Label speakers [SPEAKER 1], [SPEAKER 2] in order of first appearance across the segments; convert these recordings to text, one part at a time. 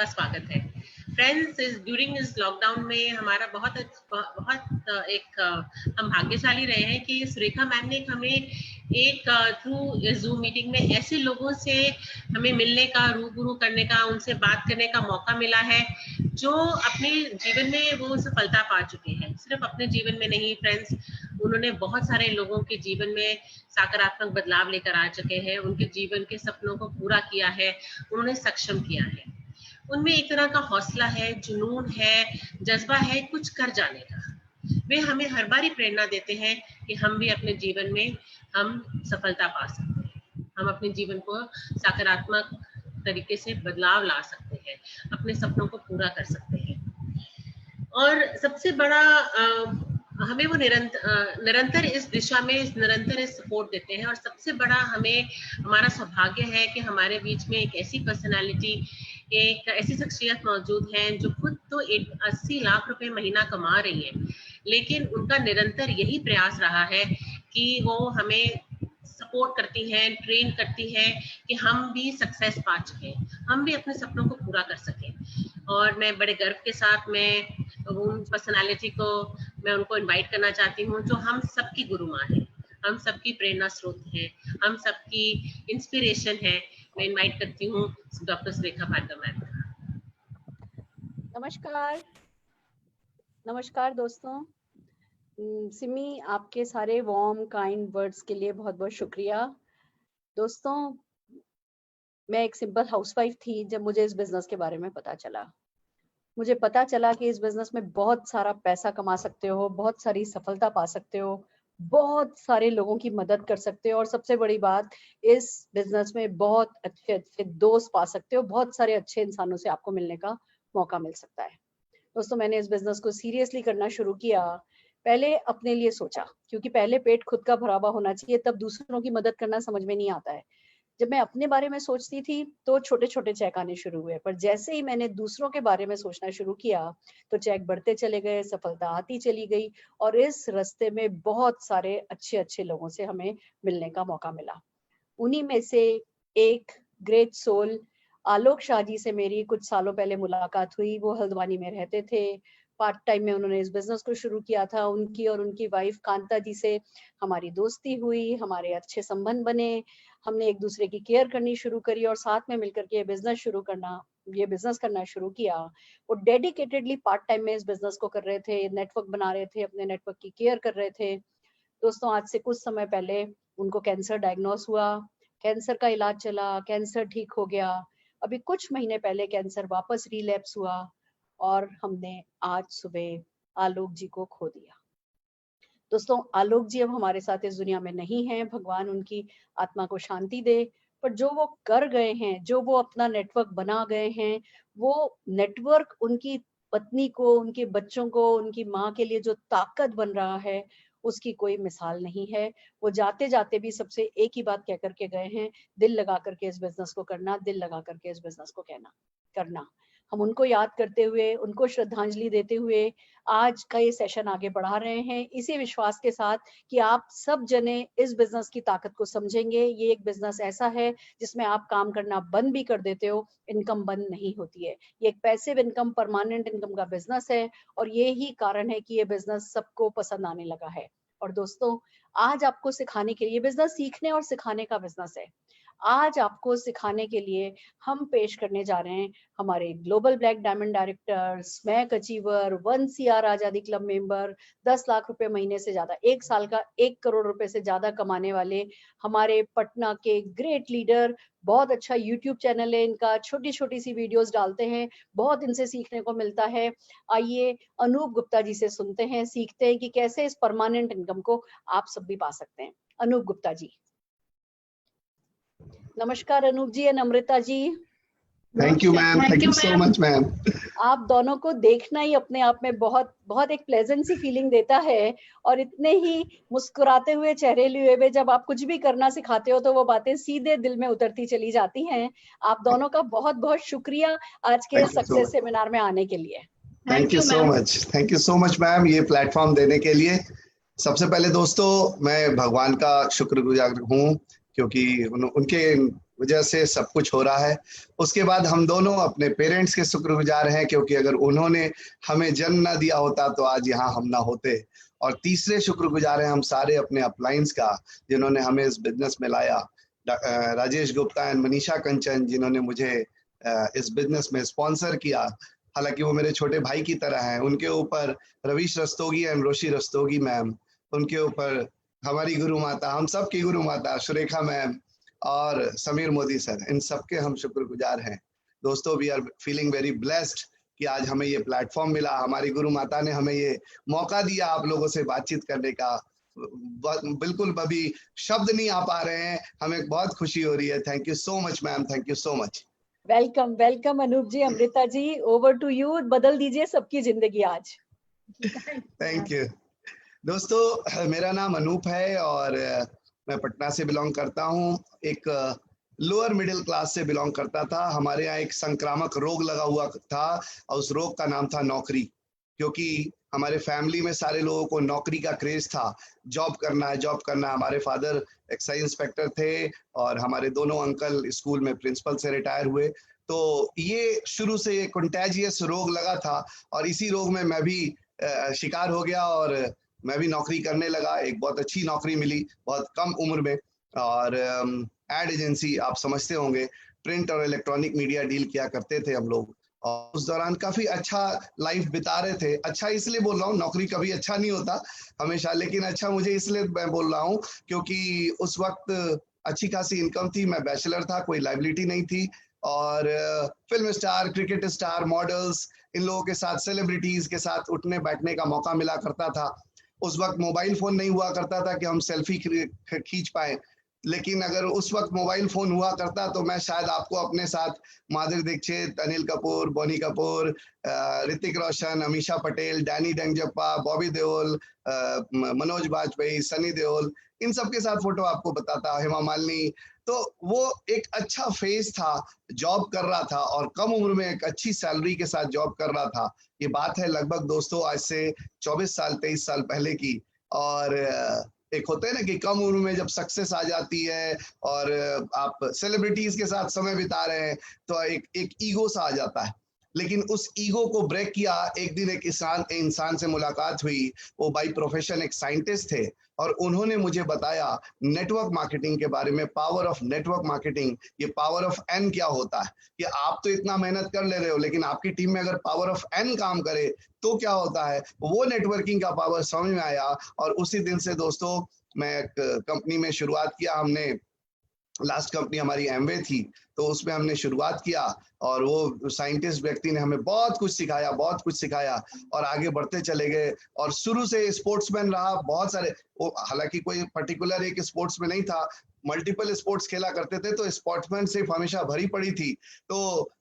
[SPEAKER 1] आपका स्वागत है। फ्रेंड्स, ड्यूरिंग इस लॉकडाउन में हमारा बहुत हम भाग्यशाली रहे हैं कि सुरेखा मैम ने हमें एक थ्रू जूम मीटिंग में ऐसे लोगों से हमें मिलने का, रूबरू करने का, उनसे बात करने का मौका मिला है जो अपने जीवन में वो सफलता पा चुके हैं। सिर्फ अपने जीवन में नहीं फ्रेंड्स, उन्होंने बहुत सारे लोगों के जीवन में सकारात्मक बदलाव लेकर आ चुके हैं, उनके जीवन के सपनों को पूरा किया है, उन्होंने सक्षम किया है। उनमें एक तरह का हौसला है, जुनून है, जज्बा है कुछ कर जाने का। वे हमें हर बार प्रेरणा देते हैं कि हम भी अपने जीवन में हम सफलता पा सकते हैं, हम अपने जीवन को सकारात्मक तरीके से बदलाव ला सकते हैं, अपने सपनों को पूरा कर सकते हैं। और सबसे बड़ा हमें वो निरंतर इस दिशा में निरंतर इस सपोर्ट देते हैं। और सबसे बड़ा हमारा सौभाग्य है कि हमारे बीच में एक ऐसी पर्सनालिटी, एक ऐसी शख्सियत मौजूद है जो खुद तो 80 लाख रुपए महीना कमा रही है, लेकिन उनका निरंतर यही प्रयास रहा है कि वो हमें सपोर्ट करती हैं, ट्रेन करती हैं कि हम भी सक्सेस पा चुके हैं, हम भी अपने सपनों को पूरा कर सकें। और मैं बड़े गर्व के साथ उन पर्सनालिटी को मैं उनको इनवाइट करना चाहती हूँ जो हम सबकी गुरु माँ है, हम सबकी प्रेरणा स्रोत है, हम सबकी इंस्पिरेशन है। मैं इनवाइट करती हूँ डॉक्टर सुरेखा भार्गव मैम।
[SPEAKER 2] नमस्कार, नमस्कार दोस्तों। सिमी, आपके सारे वार्म काइंड वर्ड्स के लिए बहुत बहुत शुक्रिया। दोस्तों, मैं एक सिंपल हाउसवाइफ थी जब मुझे इस बिजनेस के बारे में पता चला। मुझे पता चला कि इस बिजनेस में बहुत सारा पैसा कमा सकते हो, बहुत सारी सफलता पा सकते हो, बहुत सारे लोगों की मदद कर सकते हो, और सबसे बड़ी बात, इस बिजनेस में बहुत अच्छे अच्छे दोस्त पा सकते हो, बहुत सारे अच्छे इंसानों से आपको मिलने का मौका मिल सकता है। दोस्तों, मैंने इस बिजनेस को सीरियसली करना शुरू किया। पहले अपने लिए सोचा, क्योंकि पहले पेट खुद का भरा हुआ होना चाहिए, तब दूसरों की मदद करना समझ में नहीं आता है। जब मैं अपने बारे में सोचती थी तो छोटे छोटे चेक आने शुरू हुए, पर जैसे ही मैंने दूसरों के बारे में सोचना शुरू किया तो चेक बढ़ते चले गए, सफलता आती चली गई, और इस रास्ते में बहुत सारे अच्छे अच्छे लोगों से हमें मिलने का मौका मिला। उन्हीं में से एक ग्रेट सोल आलोक शाह जी से मेरी कुछ सालों पहले मुलाकात हुई। वो हल्द्वानी में रहते थे, पार्ट टाइम में उन्होंने इस बिजनेस को शुरू किया था। उनकी और उनकी वाइफ कांता जी से हमारी दोस्ती हुई, हमारे अच्छे संबंध बने, हमने एक दूसरे की केयर करनी शुरू करी और साथ में मिलकर के ये बिजनेस करना शुरू किया। वो डेडिकेटेडली पार्ट टाइम में इस बिजनेस को कर रहे थे, नेटवर्क बना रहे थे, अपने नेटवर्क की केयर कर रहे थे। दोस्तों, आज से कुछ समय पहले उनको कैंसर डायग्नोस हुआ, कैंसर का इलाज चला, कैंसर ठीक हो गया। अभी कुछ महीने पहले कैंसर वापस रिलैप्स हुआ और हमने आज सुबह आलोक जी को खो दिया। दोस्तों, आलोक जी अब हमारे साथ इस दुनिया में नहीं है, भगवान उनकी आत्मा को शांति दे। पर जो वो कर गए हैं, जो वो अपना नेटवर्क बना गए हैं, वो नेटवर्क उनकी पत्नी को, उनके बच्चों को, उनकी माँ के लिए जो ताकत बन रहा है, उसकी कोई मिसाल नहीं है। वो जाते जाते भी सबसे एक ही बात कह करके गए हैं, दिल लगा करके इस बिजनेस को करना, दिल लगा करके इस बिजनेस को करना। हम उनको याद करते हुए, उनको श्रद्धांजलि देते हुए आज का ये सेशन आगे बढ़ा रहे हैं, इसी विश्वास के साथ कि आप सब जने इस बिजनेस की ताकत को समझेंगे। ये एक बिजनेस ऐसा है जिसमें आप काम करना बंद भी कर देते हो, इनकम बंद नहीं होती है। ये एक पैसिव इनकम, परमानेंट इनकम का बिजनेस है, और ये ही कारण है कि ये बिजनेस सबको पसंद आने लगा है। और दोस्तों, आज आपको सिखाने के लिए, बिजनेस सीखने और सिखाने का बिजनेस है, आज आपको सिखाने के लिए हम पेश करने जा रहे हैं हमारे global black diamond director, smack achiever, 1 CR आजादी क्लब मेंबर, 10 लाख रुपए महीने से ज्यादा, एक साल का 1 करोड़ रुपए से ज्यादा कमाने वाले हमारे पटना के ग्रेट लीडर। बहुत अच्छा यूट्यूब चैनल है इनका, छोटी छोटी सी वीडियोस डालते हैं, बहुत इनसे सीखने को मिलता है। आइए अनूप गुप्ता जी से सुनते हैं, सीखते हैं कि कैसे इस परमानेंट इनकम को आप सब भी पा सकते हैं। अनूप गुप्ता जी। नमस्कार Anoop ji and Amrita ji.
[SPEAKER 3] Thank you ma'am, thank you so much ma'am.
[SPEAKER 2] आप दोनों को देखना ही अपने आप में बहुत बहुत एक प्लेजेंट सी फीलिंग देता है, और इतने ही मुस्कुराते हुए चेहरे लिए हुए जब आप कुछ भी करना सिखाते हो तो वो बातें सीधे दिल में उतरती चली जाती हैं। आप दोनों का बहुत बहुत शुक्रिया आज के सक्सेस सेमिनार में आने के लिए।
[SPEAKER 3] Thank you so much ma'am, ये प्लेटफॉर्म देने के लिए। सबसे पहले दोस्तों, मैं भगवान का शुक्रगुजार हूँ, क्योंकि उनके वजह से सब कुछ हो रहा है। उसके बाद हम दोनों अपने पेरेंट्स के शुक्रगुजार हैं, क्योंकि अगर उन्होंने हमें जन्म न दिया होता तो आज यहाँ हम ना होते। और तीसरे शुक्रगुजार हैं हम सारे अपने अपलाइंस का, जिन्होंने हमें इस बिजनेस में लाया। राजेश गुप्ता एंड मनीषा कंचन, जिन्होंने मुझे इस बिजनेस में स्पॉन्सर किया, हालांकि वो मेरे छोटे भाई की तरह हैं। उनके ऊपर रवीश रस्तोगी एंड रोशी रस्तोगी मैम, उनके ऊपर हमारी गुरु माता, हम सब की गुरु माता सुरेखा मैम और समीर मोदी सर, इन सबके हम शुक्रगुजार हैं। दोस्तों, we are feeling very blessed कि आज हमें ये प्लेटफॉर्म मिला, हमारी गुरु माता ने हमें ये मौका दिया आप लोगों से बातचीत करने का। बिल्कुल अभी शब्द नहीं आ पा रहे हैं, हमें बहुत खुशी हो रही है। Thank you so much ma'am, thank you so much.
[SPEAKER 2] Welcome welcome Anoop ji, Amrita ji, over to you. बदल दीजिए सबकी जिंदगी आज।
[SPEAKER 3] Thank you. दोस्तों, मेरा नाम अनूप है और मैं पटना से बिलोंग करता हूँ। एक लोअर मिडिल क्लास से बिलोंग करता था। हमारे यहाँ एक संक्रामक रोग लगा हुआ था और उस रोग का नाम था नौकरी, क्योंकि हमारे फैमिली में सारे लोगों को नौकरी का क्रेज था, जॉब करना है, जॉब करना है। हमारे फादर एक्साइज इंस्पेक्टर थे और हमारे दोनों अंकल स्कूल में प्रिंसिपल से रिटायर हुए। तो ये शुरू से ये कंटेजियस रोग लगा था और इसी रोग में मैं भी शिकार हो गया और मैं भी नौकरी करने लगा। एक बहुत अच्छी नौकरी मिली बहुत कम उम्र में, और एड एजेंसी, आप समझते होंगे, प्रिंट और इलेक्ट्रॉनिक मीडिया डील किया करते थे हम लोग। और उस दौरान काफी अच्छा लाइफ बिता रहे थे। अच्छा इसलिए बोल रहा हूँ, नौकरी कभी अच्छा नहीं होता हमेशा, लेकिन अच्छा मुझे इसलिए मैं बोल रहा हूँ क्योंकि उस वक्त अच्छी खासी इनकम थी, मैं बैचलर था, कोई लाइबिलिटी नहीं थी। और film star, cricket star, models, इन लोगों के साथ, सेलिब्रिटीज के साथ उठने बैठने का मौका मिला करता था। उस वक्त मोबाइल फोन नहीं हुआ करता था कि हम सेल्फी खींच पाए, लेकिन अगर उस वक्त मोबाइल फोन हुआ करता तो मैं शायद आपको अपने साथ माधुरी दीक्षित, अनिल कपूर, बोनी कपूर, ऋतिक रोशन, अमीषा पटेल, डैनी डेंगजप्पा, बॉबी देओल, मनोज बाजपेयी, सनी देओल, इन सब के साथ फोटो आपको बताता, हेमा मालिनी। तो वो एक अच्छा फेज था, जॉब कर रहा था और कम उम्र में एक अच्छी सैलरी के साथ जॉब कर रहा था। ये बात है लगभग दोस्तों आज से 24 साल 23 साल पहले की। और एक होता है ना कि कम उम्र में जब सक्सेस आ जाती है और आप सेलिब्रिटीज के साथ समय बिता रहे हैं तो एक ईगो सा आ जाता है। लेकिन उस ईगो को ब्रेक किया। एक दिन एक इंसान से मुलाकात हुई, वो बाय प्रोफेशन एक साइंटिस्ट थे और उन्होंने मुझे बताया नेटवर्क मार्केटिंग के बारे में, पावर ऑफ नेटवर्क मार्केटिंग, ये पावर ऑफ एन क्या होता है, कि आप तो इतना मेहनत कर ले रहे हो लेकिन आपकी टीम में अगर पावर ऑफ एन काम करे तो क्या होता है। वो नेटवर्किंग का पावर समझ में आया और उसी दिन से दोस्तों मैं एक कंपनी में शुरुआत किया। हमने लास्ट कंपनी हमारी एमवे थी, तो उसमें हमने शुरुआत किया और वो साइंटिस्ट व्यक्ति ने हमें बहुत कुछ सिखाया, बहुत कुछ सिखाया और आगे बढ़ते चले गए। और शुरू से स्पोर्ट्समैन रहा, बहुत सारे, हालांकि कोई पर्टिकुलर एक स्पोर्ट्स में नहीं था, मल्टीपल स्पोर्ट्स खेला करते थे, तो स्पोर्ट्समैनशिप हमेशा भरी पड़ी थी। तो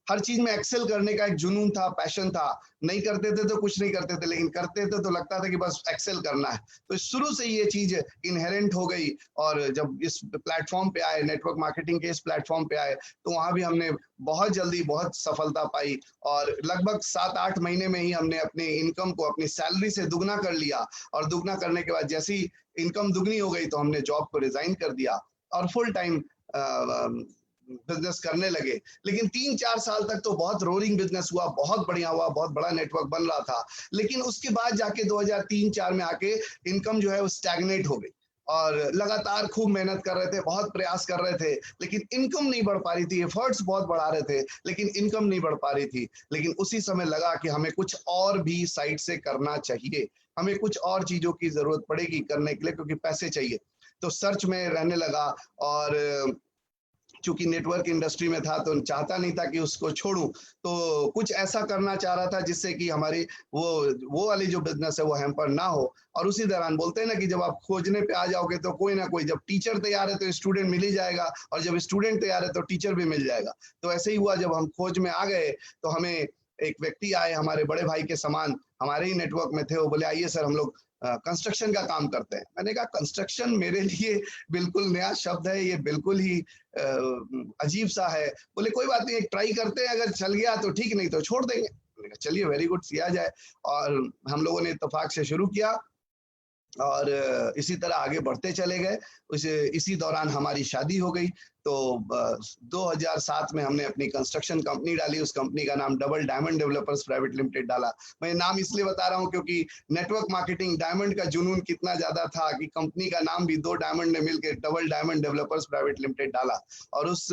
[SPEAKER 3] हर चीज में एक्सेल करने का एक जुनून था, पैशन था। नहीं करते थे तो कुछ नहीं करते थे, लेकिन करते थे तो लगता था कि बस एक्सेल करना है। तो शुरू से ये चीज इनहेरेंट हो गई। और जब इस प्लेटफॉर्म पे आए, नेटवर्क मार्केटिंग के इस प्लेटफॉर्म पे आए, तो वहां भी हमने बहुत जल्दी बहुत सफलता पाई और लगभग 7-8 महीने में ही हमने अपनी इनकम को अपनी सैलरी से दुगना कर लिया। और दुगना करने के बाद जैसी इनकम दुगनी हो गई तो हमने जॉब को रिजाइन कर दिया और फुल टाइम बिजनेस करने लगे। लेकिन 3-4 साल तक तो बहुत रोलिंग बिजनेस हुआ, बहुत बढ़िया हुआ, बहुत बड़ा नेटवर्क बन रहा था। लेकिन उसके बाद जाके 2003-4 में आके इनकम जो है वो स्टैग्नेट हो गई और लगातार खूब मेहनत कर रहे थे, बहुत प्रयास कर रहे थे, लेकिन इनकम नहीं बढ़ पा रही थी। एफर्ट्स बहुत बढ़ा रहे थे लेकिन इनकम नहीं बढ़ पा रही थी। लेकिन उसी समय लगा कि हमें कुछ और भी साइड से करना चाहिए, हमें कुछ और चीजों की जरूरत पड़ेगी करने के लिए, क्योंकि पैसे चाहिए। तो सर्च में रहने लगा और चूंकि नेटवर्क इंडस्ट्री में था तो चाहता नहीं था कि उसको छोड़ूं, तो कुछ ऐसा करना चाह रहा था जिससे कि हमारी वो वाली जो बिजनेस है वो हैम्पर ना हो। और उसी दौरान बोलते हैं ना कि जब आप खोजने पे आ जाओगे तो कोई ना कोई, जब टीचर तैयार है तो स्टूडेंट मिल ही जाएगा और जब स्टूडेंट तैयार है तो टीचर भी मिल जाएगा। तो ऐसे ही हुआ, जब हम खोज में आ गए तो हमें एक व्यक्ति आए, हमारे बड़े भाई के समान, हमारे ही नेटवर्क में थे। वो बोले आइए सर हम लोग कंस्ट्रक्शन का काम करते हैं। मैंने कहा कंस्ट्रक्शन मेरे लिए बिल्कुल नया शब्द है, ये बिल्कुल ही अजीब सा है। बोले कोई बात नहीं, एक ट्राई करते हैं, अगर चल गया तो ठीक, नहीं तो छोड़ देंगे। मैंने कहा चलिए वेरी गुड, किया जाए। और हम लोगों ने इत्तेफाक से शुरू किया और इसी तरह आगे बढ़ते चले गए। इसी दौरान हमारी शादी हो गई। तो 2007 में हमने अपनी कंस्ट्रक्शन कंपनी डाली। उस कंपनी का नाम double diamond developers private limited डाला। मैं नाम इसलिए बता रहा हूं क्योंकि नेटवर्क मार्केटिंग डायमंड का जुनून कितना ज्यादा था कि कंपनी का नाम भी 2 डायमंड ने मिलकर double diamond developers private limited डाला। और उस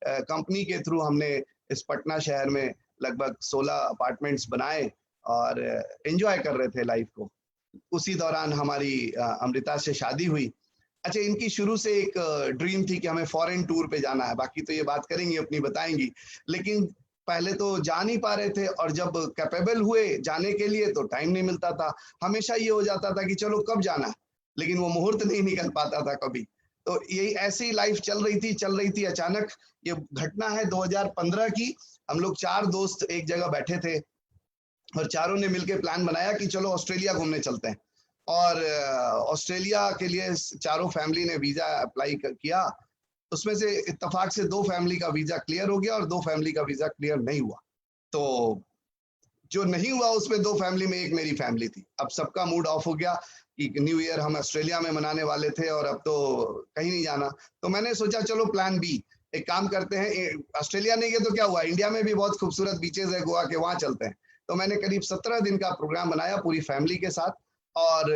[SPEAKER 3] कंपनी के थ्रू हमने इस पटना शहर में लगभग 16 अपार्टमेंट्स बनाए और एंजॉय कर रहे थे लाइफ को। उसी दौरान हमारी अमृता से शादी हुई। अच्छा, इनकी शुरू से एक ड्रीम थी कि हमें फॉरेन टूर पे जाना है। बाकी तो ये बात करेंगी, अपनी बताएंगी, लेकिन पहले तो जा नहीं पा रहे थे और जब कैपेबल हुए जाने के लिए तो टाइम नहीं मिलता था। हमेशा ये हो जाता था कि चलो कब जाना है, लेकिन वो मुहूर्त नहीं निकल पाता था कभी। तो यही ऐसी लाइफ चल रही थी। अचानक ये घटना है 2015 की। हम लोग 4 दोस्त एक जगह बैठे थे और चारों ने मिलकर प्लान बनाया कि चलो ऑस्ट्रेलिया घूमने चलते हैं। और ऑस्ट्रेलिया के लिए चारों फैमिली ने वीजा अप्लाई किया। उसमें से इत्तेफाक से 2 फैमिली का वीजा क्लियर हो गया और 2 फैमिली का वीजा क्लियर नहीं हुआ। तो जो नहीं हुआ उसमें 2 फैमिली में एक मेरी फैमिली थी। अब सबका मूड ऑफ हो गया कि न्यू ईयर हम ऑस्ट्रेलिया में मनाने वाले थे और अब तो कहीं नहीं जाना। तो मैंने सोचा चलो प्लान बी, एक काम करते हैं, ऑस्ट्रेलिया नहीं गए तो क्या हुआ, इंडिया में भी बहुत खूबसूरत बीचेस है गोवा के, वहां चलते हैं। तो मैंने करीब 17 दिन का प्रोग्राम बनाया पूरी फैमिली के साथ और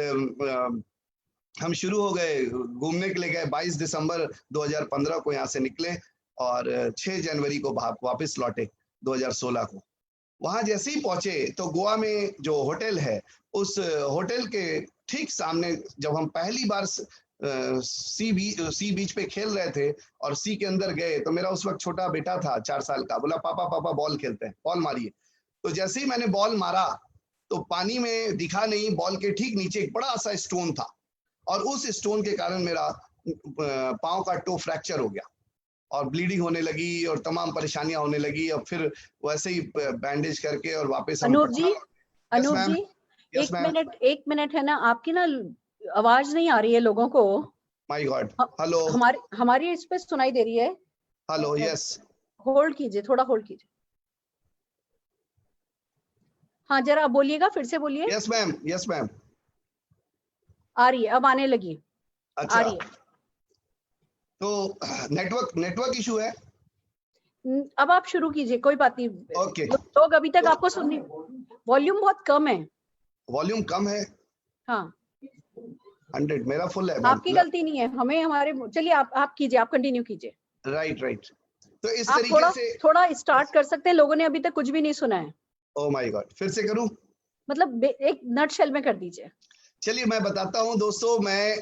[SPEAKER 3] हम शुरू हो गए घूमने के लिए। गए 22 दिसंबर 2015 को यहाँ से निकले और 6 जनवरी को वापस लौटे 2016 को। वहां जैसे ही पहुंचे तो गोवा में जो होटल है, उस होटल के ठीक सामने जब हम पहली बार सी बीच पे खेल रहे थे और सी के अंदर गए तो मेरा उस वक्त छोटा बेटा था 4 साल का, बोला पापा पापा बॉल खेलते हैं, बॉल मारिए। तो जैसे ही मैंने बॉल मारा तो पानी में दिखा नहीं, बॉल के ठीक नीचे एक बड़ा सा स्टोन था और उस स्टोन के कारण मेरा पांव का टो फ्रैक्चर हो गया और ब्लीडिंग होने लगी और तमाम परेशानियां होने लगी। और फिर वैसे ही बैंडेज करके और वापस हम
[SPEAKER 2] अनूप जी एक मिनट है ना, आपकी ना आवाज नहीं आ रही है लोगों को।
[SPEAKER 3] माय गॉड, हेलो,
[SPEAKER 2] हमारी इस पे सुनाई दे रही है।
[SPEAKER 3] हेलो, यस,
[SPEAKER 2] होल्ड कीजिए, थोड़ा होल्ड कीजिए। हाँ जरा बोलिएगा, फिर से बोलिए।
[SPEAKER 3] यस मैम, यस मैम,
[SPEAKER 2] आ रही है, अब आने लगी।
[SPEAKER 3] अच्छा,
[SPEAKER 2] आ रही है।
[SPEAKER 3] तो नेटवर्क इशू है।
[SPEAKER 2] अब आप शुरू कीजिए, कोई बात नहीं।
[SPEAKER 3] ओके,
[SPEAKER 2] लोग अभी तक आपको सुनने, वॉल्यूम बहुत कम है।
[SPEAKER 3] वॉल्यूम कम है?
[SPEAKER 2] हाँ
[SPEAKER 3] 100, मेरा फुल है।
[SPEAKER 2] आपकी गलती नहीं है, हमें हमारे, चलिए आप कीजिए, आप कंटिन्यू कीजिए।
[SPEAKER 3] राइट। तो इस
[SPEAKER 2] आप
[SPEAKER 3] तरीके से
[SPEAKER 2] थोड़ा स्टार्ट कर सकते हैं, लोगों ने अभी तक कुछ भी नहीं सुना है।
[SPEAKER 3] ओह माय गॉड, फिर से करूं?
[SPEAKER 2] मतलब एक नटशेल में कर दीजिए।
[SPEAKER 3] चलिए मैं बताता हूं दोस्तों। मैं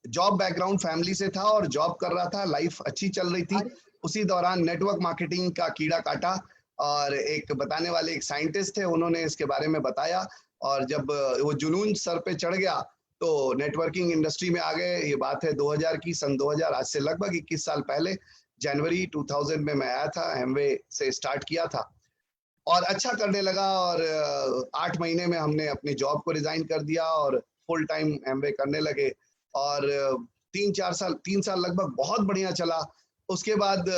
[SPEAKER 3] जॉब बैकग्राउंड फैमिली से था और जॉब कर रहा था, लाइफ अच्छी चल रही थी। उसी दौरान नेटवर्क मार्केटिंग का कीड़ा काटा और एक बताने वाले एक साइंटिस्ट थे, उन्होंने इसके बारे में बताया और जब वो जुनून सर पे चढ़ गया तो नेटवर्किंग इंडस्ट्री में आ गए। ये बात है 2000 की, सन 2000, आज से लगभग 21 साल पहले। जनवरी 2000 में मैं आया था, एमवे से स्टार्ट किया था और अच्छा करने लगा। और 8 महीने में हमने अपनी जॉब को रिजाइन कर दिया और फुल टाइम एमवे करने लगे और 3 साल लगभग बहुत बढ़िया चला। उसके बाद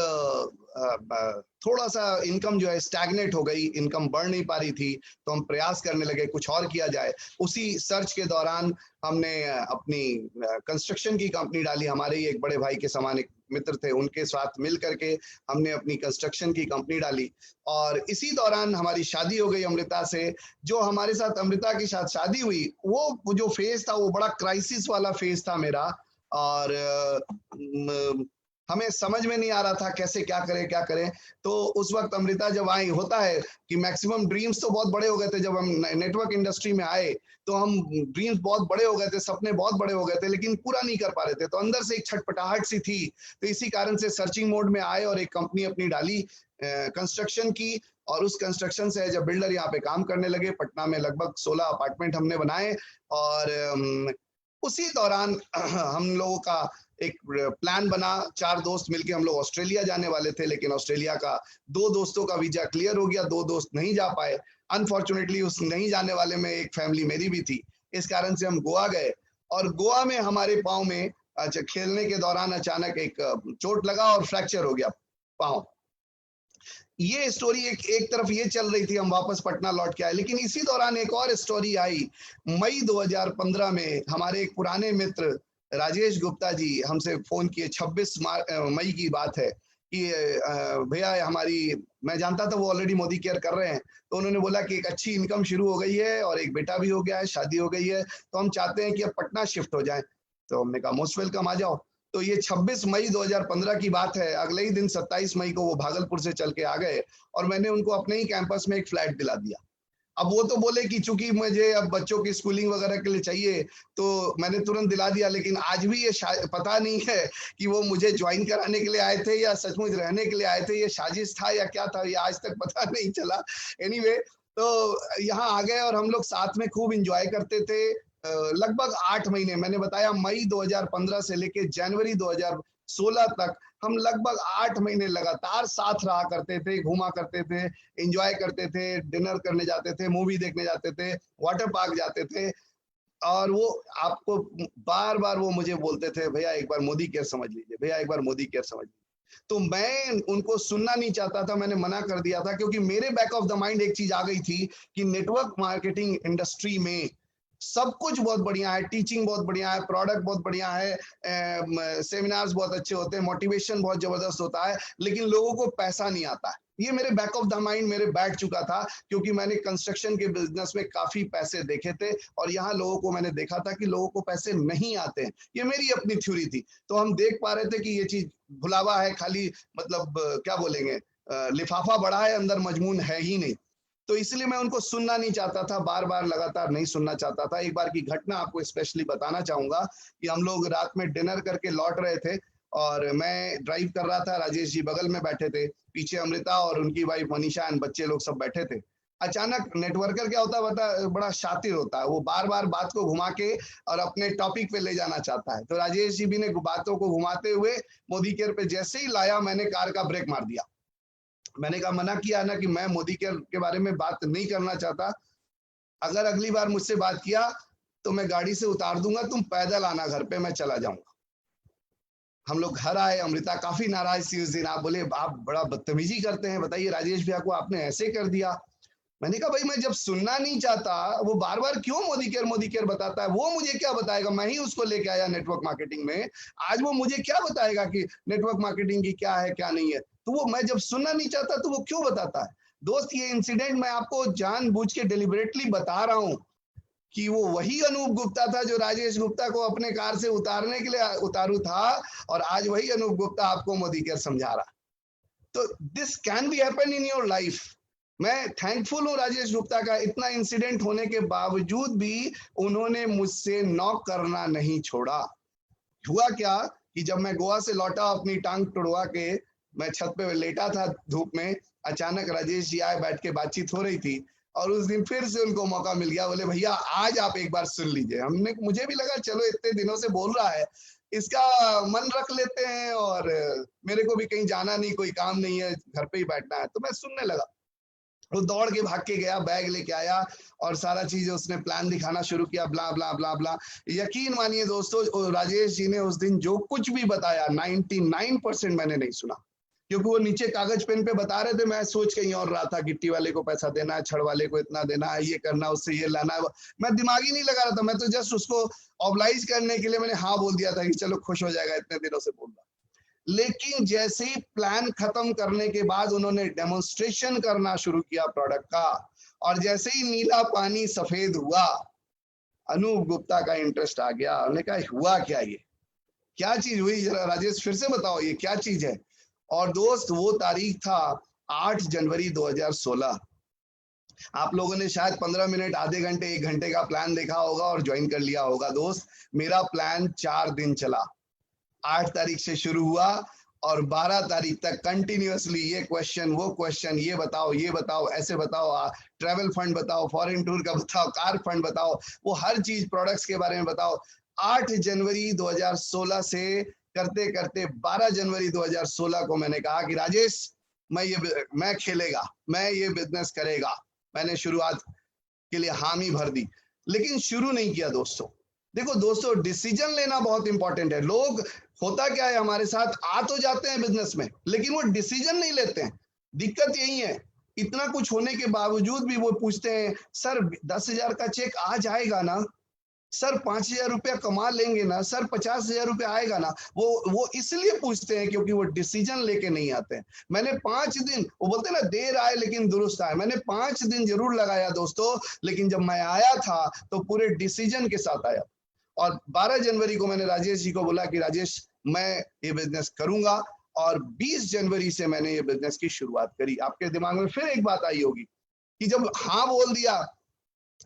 [SPEAKER 3] थोड़ा सा इनकम जो है स्टैग्नेट हो गई, इनकम बढ़ नहीं पा रही थी, तो हम प्रयास करने लगे कुछ और किया जाए। उसी सर्च के दौरान हमने अपनी कंस्ट्रक्शन की कंपनी डाली। हमारे ही एक बड़े भाई के समान एक मित्र थे, उनके साथ मिल करके हमने अपनी कंस्ट्रक्शन की कंपनी डाली और इसी दौरान हमारी शादी हो गई अमृता से। जो हमारे साथ अमृता के साथ शादी हुई, वो जो फेज था वो बड़ा क्राइसिस वाला फेज था मेरा और हमें समझ में नहीं आ रहा था कैसे क्या करें। तो उस वक्त अमृता जब आई, होता है कि मैक्सिमम ड्रीम्स तो बहुत बड़े हो गए थे। जब हम नेटवर्क इंडस्ट्री में आए तो हम ड्रीम्स बहुत बड़े हो गए थे, सपने बहुत बड़े हो गए थे, लेकिन पूरा नहीं कर पा रहे थे। तो अंदर से एक छटपटाहट सी थी। तो इसी कारण से सर्चिंग मोड में आए और एक कंपनी अपनी डाली कंस्ट्रक्शन की। और उस कंस्ट्रक्शन से जब बिल्डर यहाँ पे काम करने लगे, पटना में लगभग 16 अपार्टमेंट हमने बनाए और उसी दौरान हम लोगों का एक प्लान बना। 4 दोस्त मिलके हम लोग ऑस्ट्रेलिया जाने वाले थे, लेकिन ऑस्ट्रेलिया का 2 दोस्तों का वीजा क्लियर हो गया, 2 दोस्त नहीं जा पाए। अनफॉर्चुनेटली उस नहीं जाने वाले में एक फैमिली मेरी भी थी। इस कारण से हम गोवा गए और गोवा में हमारे पाँव में खेलने के दौरान अचानक एक चोट लगा और फ्रैक्चर हो गया पाँव। ये स्टोरी एक तरफ ये चल रही थी, हम वापस पटना लौट के आए, लेकिन इसी दौरान एक और स्टोरी आई। मई 2015 में हमारे एक पुराने मित्र राजेश गुप्ता जी हमसे फोन किए, 26 मई की बात है कि भैया हमारी, मैं जानता था वो ऑलरेडी मोदी केयर कर रहे हैं, तो उन्होंने बोला कि एक अच्छी इनकम शुरू हो गई है और एक बेटा भी हो गया है, शादी हो गई है, तो हम चाहते हैं कि अब पटना शिफ्ट हो जाएं। तो हमने कहा मोस्ट वेलकम, आ जाओ। तो ये 26 मई 2015 की बात है। अगले ही दिन 27 मई को वो भागलपुर से चल के आ गए और मैंने उनको अपने ही कैंपस में एक फ्लैट दिला दिया। अब वो तो बोले कि चूंकि मुझे अब बच्चों की स्कूलिंग वगैरह के लिए चाहिए तो मैंने तुरंत दिला दिया, लेकिन आज भी ये पता नहीं है कि वो मुझे ज्वाइन कराने के लिए आए थे या सचमुच रहने के लिए आए थे, ये साजिश था या क्या था, ये आज तक पता नहीं चला। एनीवे, तो यहाँ आ गए और हम लोग साथ में खूब इंजॉय करते थे। लगभग 8 महीने, मैंने बताया मई 2015 से लेके जनवरी 2016 तक हम लगभग 8 महीने लगातार साथ रहा करते थे, घूमा करते थे, एंजॉय करते थे, डिनर करने जाते थे, मूवी देखने जाते थे, वाटर पार्क जाते थे। और वो आपको बार बार वो मुझे बोलते थे, भैया एक बार मोदी केयर समझ लीजिए, भैया एक बार मोदी केयर समझ लीजिए। तो मैं उनको सुनना नहीं चाहता था, मैंने मना कर दिया था, क्योंकि मेरे बैक ऑफ द माइंड एक चीज आ गई थी कि नेटवर्क मार्केटिंग इंडस्ट्री में सब कुछ बहुत बढ़िया है, टीचिंग बहुत बढ़िया है, प्रोडक्ट बहुत बढ़िया है, सेमिनार्स बहुत अच्छे होते हैं, मोटिवेशन बहुत जबरदस्त होता है, लेकिन लोगों को पैसा नहीं आता है। ये मेरे बैक ऑफ द माइंड मेरे बैठ चुका था, क्योंकि मैंने कंस्ट्रक्शन के बिजनेस में काफी पैसे देखे थे और यहाँ लोगों को मैंने देखा था कि लोगों को पैसे नहीं आते हैं। ये मेरी अपनी थ्योरी थी। तो हम देख पा रहे थे कि ये चीज भुलावा है, खाली मतलब क्या बोलेंगे, लिफाफा बड़ा है, अंदर मजमून है ही नहीं। तो इसलिए मैं उनको सुनना नहीं चाहता था, बार बार लगातार नहीं सुनना चाहता था। एक बार की घटना आपको स्पेशली बताना चाहूंगा कि हम लोग रात में डिनर करके लौट रहे थे और मैं ड्राइव कर रहा था, राजेश जी बगल में बैठे थे, पीछे अमृता और उनकी वाइफ मनीषा एंड बच्चे लोग सब बैठे थे। अचानक नेटवर्कर क्या होता है, बड़ा शातिर होता है, वो बार बार बात को घुमा के और अपने टॉपिक पे ले जाना चाहता है। तो राजेश जी भी ने बातों को घुमाते हुए मोदी केयर पे जैसे ही लाया, मैंने कार का ब्रेक मार दिया। मैंने कहा, मना किया ना कि मैं मोदी केयर के बारे में बात नहीं करना चाहता, अगर अगली बार मुझसे बात किया तो मैं गाड़ी से उतार दूंगा, तुम पैदल आना घर पे, मैं चला जाऊंगा। हम लोग घर आए, अमृता काफी नाराज थी उस दिन। आप बोले आप बड़ा बदतमीजी करते हैं, बताइए राजेश भैया को आपने ऐसे कर दिया। मैंने कहा भाई मैं जब सुनना नहीं चाहता, वो बार बार क्यों मोदी केयर बताता है, वो मुझे क्या बताएगा, मैं ही उसको लेके आया नेटवर्क मार्केटिंग में, आज वो मुझे क्या बताएगा कि नेटवर्क मार्केटिंग की क्या है क्या नहीं है। तो वो मैं जब सुनना नहीं चाहता तो वो क्यों बताता है। दोस्त ये इंसिडेंट मैं आपको जानबूझ के डिलिबरेटली बता रहा हूं कि वो वही अनूप गुप्ता था जो राजेश गुप्ता को अपने कार से उतारने के लिए उतारू था, और आज वही अनूप गुप्ता आपको मोदी केयर समझा रहा। तो this can be happen in your life. मैं थैंकफुल हूं राजेश गुप्ता का, इतना इंसिडेंट होने के बावजूद भी उन्होंने मुझसे नॉक करना नहीं छोड़ा। हुआ क्या कि जब मैं गोवा से लौटा अपनी टांग तुड़वा के, मैं छत पे लेटा था धूप में, अचानक राजेश जी आए, बैठ के बातचीत हो रही थी और उस दिन फिर से उनको मौका मिल गया, बोले भैया आज आप एक बार सुन लीजिए। मुझे भी लगा चलो इतने दिनों से बोल रहा है, इसका मन रख लेते हैं, और मेरे को भी कहीं जाना नहीं, कोई काम नहीं है, घर पे ही बैठना है। तो मैं सुनने लगा। वो दौड़ के भाग के गया, बैग लेके आया और सारा चीज उसने प्लान दिखाना शुरू किया, ब्ला ब्ला ब्ला ब्ला। यकीन मानिए दोस्तों, राजेश जी ने उस दिन जो कुछ भी बताया 99% मैंने नहीं सुना, क्योंकि वो नीचे कागज पेन पे बता रहे थे, मैं सोच कहीं और रहा था, गिट्टी वाले को पैसा देना है, छड़ वाले को इतना देना है, ये करना, उससे ये लाना है। मैं दिमाग ही नहीं लगा रहा था, मैं तो जस्ट उसको ऑब्लाइज करने के लिए मैंने हाँ बोल दिया था कि चलो खुश हो जाएगा, इतने दिनों से बोल रहा। लेकिन जैसे ही प्लान खत्म करने के बाद उन्होंने डेमोन्स्ट्रेशन करना शुरू किया प्रोडक्ट का, और जैसे ही नीला पानी सफेद हुआ, अनूप गुप्ता का इंटरेस्ट आ गया। उन्होंने कहा हुआ क्या, ये क्या चीज हुई, जरा राजेश फिर से बताओ ये क्या चीज है। और दोस्त वो तारीख था 8 जनवरी 2016। आप लोगों ने शायद 15 मिनट, आधे घंटे, 1 घंटे का प्लान देखा होगा और ज्वाइन कर लिया होगा। दोस्त मेरा प्लान 4 दिन चला, 8 तारीख से शुरू हुआ और 12 तारीख तक कंटिन्यूअसली ये क्वेश्चन वो क्वेश्चन, ये बताओ, ऐसे बताओ, ट्रैवल फंड बताओ, फॉरेन टूर का बताओ, कार फंड बताओ, वो हर चीज प्रोडक्ट्स के बारे में बताओ। 8 जनवरी 2016 से करते करते 12 जनवरी 2016 को मैंने कहा कि राजेश मैं खेलेगा, मैं ये बिजनेस करेगा। मैंने शुरुआत के लिए हामी भर दी, लेकिन शुरू नहीं किया दोस्तों। देखो दोस्तों, डिसीजन लेना बहुत इंपॉर्टेंट है। लोग, होता क्या है हमारे साथ, आ तो जाते हैं बिजनेस में, लेकिन वो डिसीजन नहीं लेते हैं। दिक्कत यही है, इतना कुछ होने के बावजूद भी वो पूछते हैं सर 10,000 का चेक आ जाएगा ना, सर 5,000 रुपया कमा लेंगे ना, सर 50,000 रुपया आएगा ना। वो इसलिए पूछते हैं क्योंकि वो डिसीजन लेके नहीं आते हैं। मैंने 5 दिन, वो बोलते हैं ना देर आए लेकिन दुरुस्त आए, मैंने 5 दिन जरूर लगाया दोस्तों, लेकिन जब मैं आया था तो पूरे डिसीजन के साथ आया। और 12 जनवरी को मैंने राजेश जी को बोला कि राजेश मैं ये बिजनेस करूंगा, और 20 जनवरी से मैंने ये बिजनेस की शुरुआत करी। आपके दिमाग में फिर एक बात आई होगी कि जब हाँ बोल दिया,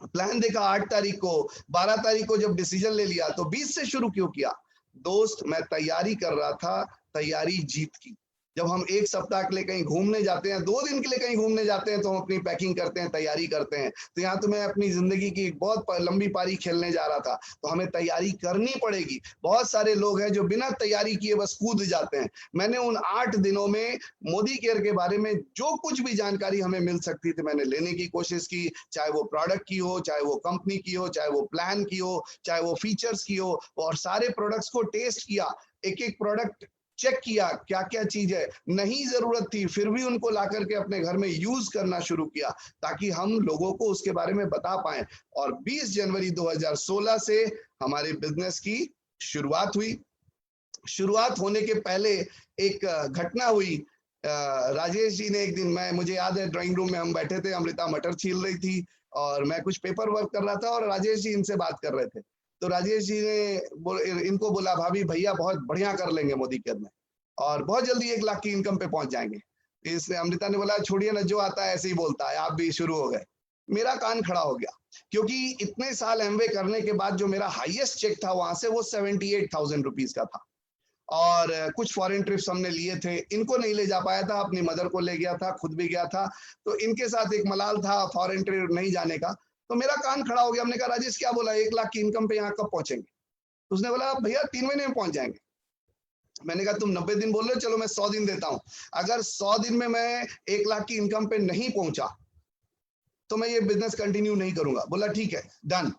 [SPEAKER 3] प्लान देखा 8 तारीख को, 12 तारीख को जब डिसीजन ले लिया, तो 20 से शुरू क्यों किया? दोस्त मैं तैयारी कर रहा था, तैयारी जीत की। जब हम 1 सप्ताह के लिए कहीं घूमने जाते हैं, 2 दिन के लिए कहीं घूमने जाते हैं, तो हम अपनी पैकिंग करते हैं, तैयारी करते हैं। तो यहाँ तो मैं अपनी जिंदगी की एक बहुत लंबी पारी खेलने जा रहा था, तो हमें तैयारी करनी पड़ेगी। बहुत सारे लोग हैं जो बिना तैयारी किए बस कूद जाते हैं। मैंने उन 8 दिनों में मोदी केयर के बारे में जो कुछ भी जानकारी हमें मिल सकती थी, मैंने लेने की कोशिश की, चाहे वो प्रोडक्ट की हो, चाहे वो कंपनी की हो, चाहे वो प्लान की हो, चाहे वो फीचर्स की हो, और सारे प्रोडक्ट्स को टेस्ट किया, एक एक प्रोडक्ट चेक किया क्या क्या चीज है, नहीं जरूरत थी फिर भी उनको ला करके अपने घर में यूज करना शुरू किया, ताकि हम लोगों को उसके बारे में बता पाए। और 20 जनवरी 2016 से हमारे बिजनेस की शुरुआत हुई। शुरुआत होने के पहले एक घटना हुई। राजेश जी ने एक दिन, मुझे याद है ड्राइंग रूम में हम बैठे थे, अमृता मटर छील रही थी और मैं कुछ पेपर वर्क कर रहा था, और राजेश जी इनसे बात कर रहे थे। तो राजेश जी ने इनको बोला भाभी भैया बहुत बढ़िया कर लेंगे मोदी केयर में, और बहुत जल्दी 1 लाख की इनकम पे पहुंच जाएंगे। इसने अमृता ने बोला छोड़िए ना, जो आता है ऐसे ही बोलता है, आप भी शुरू हो गए। मेरा कान खड़ा हो गया, क्योंकि इतने साल एमवे करने के बाद जो मेरा हाईएस्ट चेक था वहां से, वो 78,000 रुपीज का था। और कुछ फॉरेन ट्रिप्स हमने लिए थे, इनको नहीं ले जा पाया था, अपनी मदर को ले गया था, खुद भी गया था, तो इनके साथ एक मलाल था फॉरेन ट्रिप नहीं जाने का। तो मेरा कान खड़ा हो गया। हमने कहा राजेश क्या बोला, 1 लाख की इनकम पे यहाँ कब पहुंचेंगे? उसने बोला भैया 3 महीने में पहुंच जाएंगे। मैंने कहा तुम 90 दिन बोल रहे हो, चलो मैं 100 दिन देता हूं, अगर 100 दिन में मैं 1 लाख की इनकम पे नहीं पहुंचा तो मैं ये बिजनेस कंटिन्यू नहीं करूंगा। बोला ठीक है डन।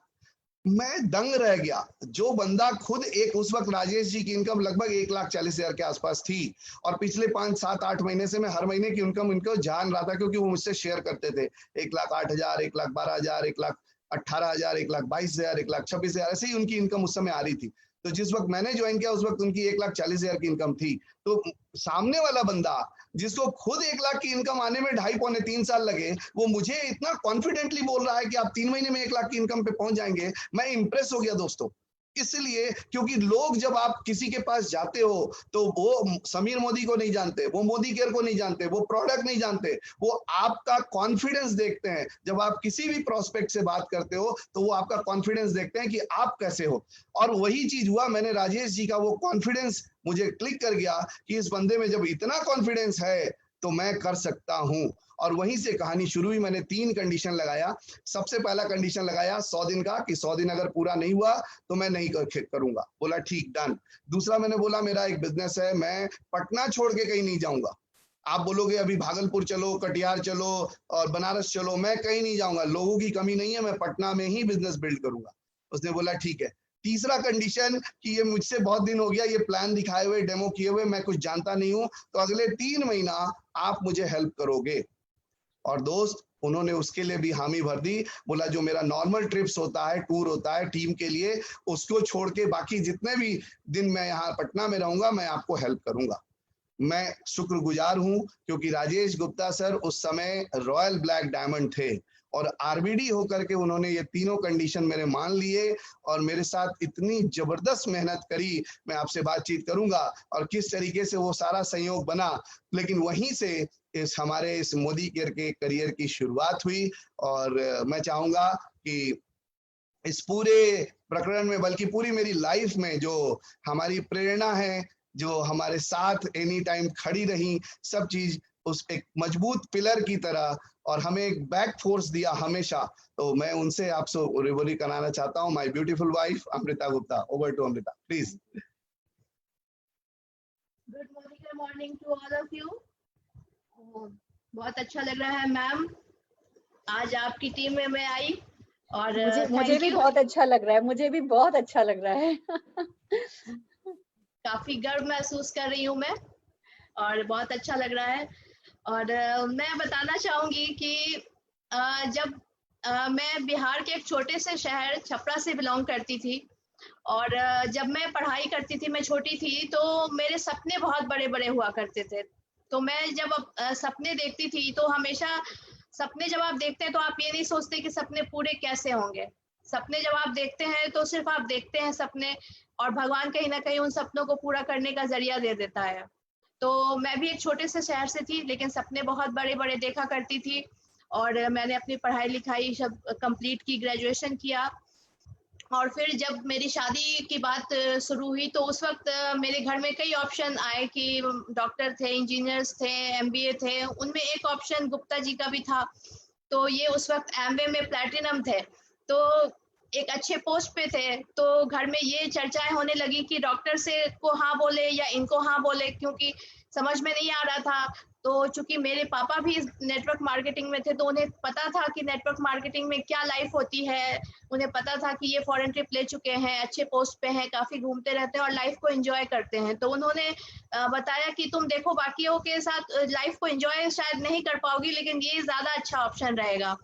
[SPEAKER 3] मैं दंग रह गया। जो बंदा खुद उस वक्त राजेश जी की इनकम लगभग 1,40,000 के आसपास थी, और पिछले 5, 7, 8 महीने से मैं हर महीने की इनकम इनको जान रहा था, क्योंकि वो मुझसे शेयर करते थे। 1,08,000, 1,12,000, 1,18,000, 1,22,000, 1,26,000, ऐसे ही उनकी इनकम उस समय आ रही थी। तो जिस वक्त मैंने ज्वाइन किया उस वक्त उनकी 1,40,000 की इनकम थी। तो सामने वाला बंदा जिसको खुद 1 लाख की इनकम आने में 2.5 पौने 3 साल लगे, वो मुझे इतना कॉन्फिडेंटली बोल रहा है कि आप 3 महीने में 1 लाख की इनकम पे पहुंच जाएंगे। मैं इंप्रेस हो गया दोस्तों। इसलिए क्योंकि लोग जब आप किसी के पास जाते हो तो वो समीर मोदी को नहीं जानते, वो मोदी केयर को नहीं जानते, वो प्रोडक्ट नहीं जानते, वो आपका कॉन्फिडेंस देखते हैं। जब आप किसी भी प्रोस्पेक्ट से बात करते हो तो वो आपका कॉन्फिडेंस देखते हैं कि आप कैसे हो। और वही चीज हुआ, मैंने राजेश जी का वो कॉन्फिडेंस मुझे क्लिक कर गया कि इस बंदे में जब इतना कॉन्फिडेंस है तो मैं कर सकता हूं। और वहीं से कहानी शुरू हुई। मैंने 3 कंडीशन लगाया। सबसे पहला कंडीशन लगाया 100 दिन का, कि 100 दिन अगर पूरा नहीं हुआ तो मैं नहीं करूंगा। बोला ठीक डन। दूसरा मैंने बोला मेरा एक बिजनेस है, मैं पटना छोड़ के कहीं नहीं जाऊंगा। आप बोलोगे अभी भागलपुर चलो, कटिहार चलो और बनारस चलो, मैं कहीं नहीं जाऊंगा, लोगों की कमी नहीं है, मैं पटना में ही बिजनेस बिल्ड करूंगा। उसने बोला ठीक है। तीसरा कंडीशन कि ये मुझसे बहुत दिन हो गया, ये प्लान दिखाए हुए, डेमो किए हुए, मैं कुछ जानता नहीं हूं, तो अगले 3 महीना आप मुझे हेल्प करोगे। और दोस्त उन्होंने उसके लिए भी हामी भर दी। बोला जो मेरा नॉर्मल ट्रिप्स होता है, टूर होता है टीम के लिए, उसको छोड़ के बाकी जितने भी दिन मैं यहाँ पटना में रहूंगा मैं आपको हेल्प करूंगा। मैं शुक्रगुजार हूं क्योंकि राजेश गुप्ता सर उस समय रॉयल ब्लैक डायमंड थे, और आरबीडी होकर के उन्होंने ये तीनों कंडीशन मेरे मान लिए और मेरे साथ इतनी जबरदस्त मेहनत करी। मैं आपसे बातचीत करूंगा और किस तरीके से वो सारा संयोग बना, लेकिन वहीं से हमारे इस मोदी केयर के करियर की शुरुआत हुई। और मैं चाहूंगा कि इस पूरे प्रकरण में, बल्कि पूरी मेरी लाइफ में जो हमारी प्रेरणा है, जो हमारे साथ एनी टाइम खड़ी रही, सब चीज उस एक मजबूत पिलर की तरह, और हमें एक बैक फोर्स दिया हमेशा, तो मैं उनसे आपसे रिवॉल्व कराना चाहता हूँ। My beautiful wife Amrita Gupta. Over to Amrita please.
[SPEAKER 4] Good morning to all of you. बहुत अच्छा लग रहा है मैम, आज आपकी टीम में मैं आई, और
[SPEAKER 2] मुझे भी बहुत अच्छा लग रहा है, मुझे भी बहुत अच्छा लग रहा है।
[SPEAKER 4] काफी गर्व महसूस कर रही हूँ मैं, और बहुत अच्छा लग रहा है। और मैं बताना चाहूंगी कि जब मैं बिहार के एक छोटे से शहर छपरा से बिलोंग करती थी, और जब मैं पढ़ाई करती थी, मैं छोटी थी, तो मेरे सपने बहुत बड़े बड़े हुआ करते थे। तो मैं जब सपने देखती थी तो हमेशा सपने जब आप देखते हैं तो आप ये नहीं सोचते कि सपने पूरे कैसे होंगे। सपने जब आप देखते हैं तो सिर्फ आप देखते हैं सपने, और भगवान कहीं ना कहीं उन सपनों को पूरा करने का जरिया दे देता है। तो मैं भी एक छोटे से शहर से थी, लेकिन सपने बहुत बड़े बड़े देखा करती थी, और मैंने अपनी पढ़ाई लिखाई सब कंप्लीट की, ग्रेजुएशन किया। और फिर जब मेरी शादी की बात शुरू हुई तो उस वक्त मेरे घर में कई ऑप्शन आए कि डॉक्टर थे, इंजीनियर्स थे, एमबीए थे, उनमें एक ऑप्शन गुप्ता जी का भी था। तो ये उस वक्त एमवे में प्लैटिनम थे, तो एक अच्छे पोस्ट पे थे। तो घर में ये चर्चाएं होने लगी कि डॉक्टर से को हाँ बोले या इनको हाँ बोले, क्योंकि समझ में नहीं आ रहा था। तो चूंकि मेरे पापा भी नेटवर्क मार्केटिंग में थे, तो उन्हें पता था कि नेटवर्क मार्केटिंग में क्या लाइफ होती है। उन्हें पता था कि ये फॉरेन ट्रिप ले चुके हैं, अच्छे पोस्ट पे हैं, काफी घूमते रहते हैं और लाइफ को एंजॉय करते हैं। तो उन्होंने बताया कि तुम देखो, बाकियों के साथ लाइफ को एंजॉय शायद नहीं कर पाओगी, लेकिन ये ज्यादा अच्छा ऑप्शन रहेगा।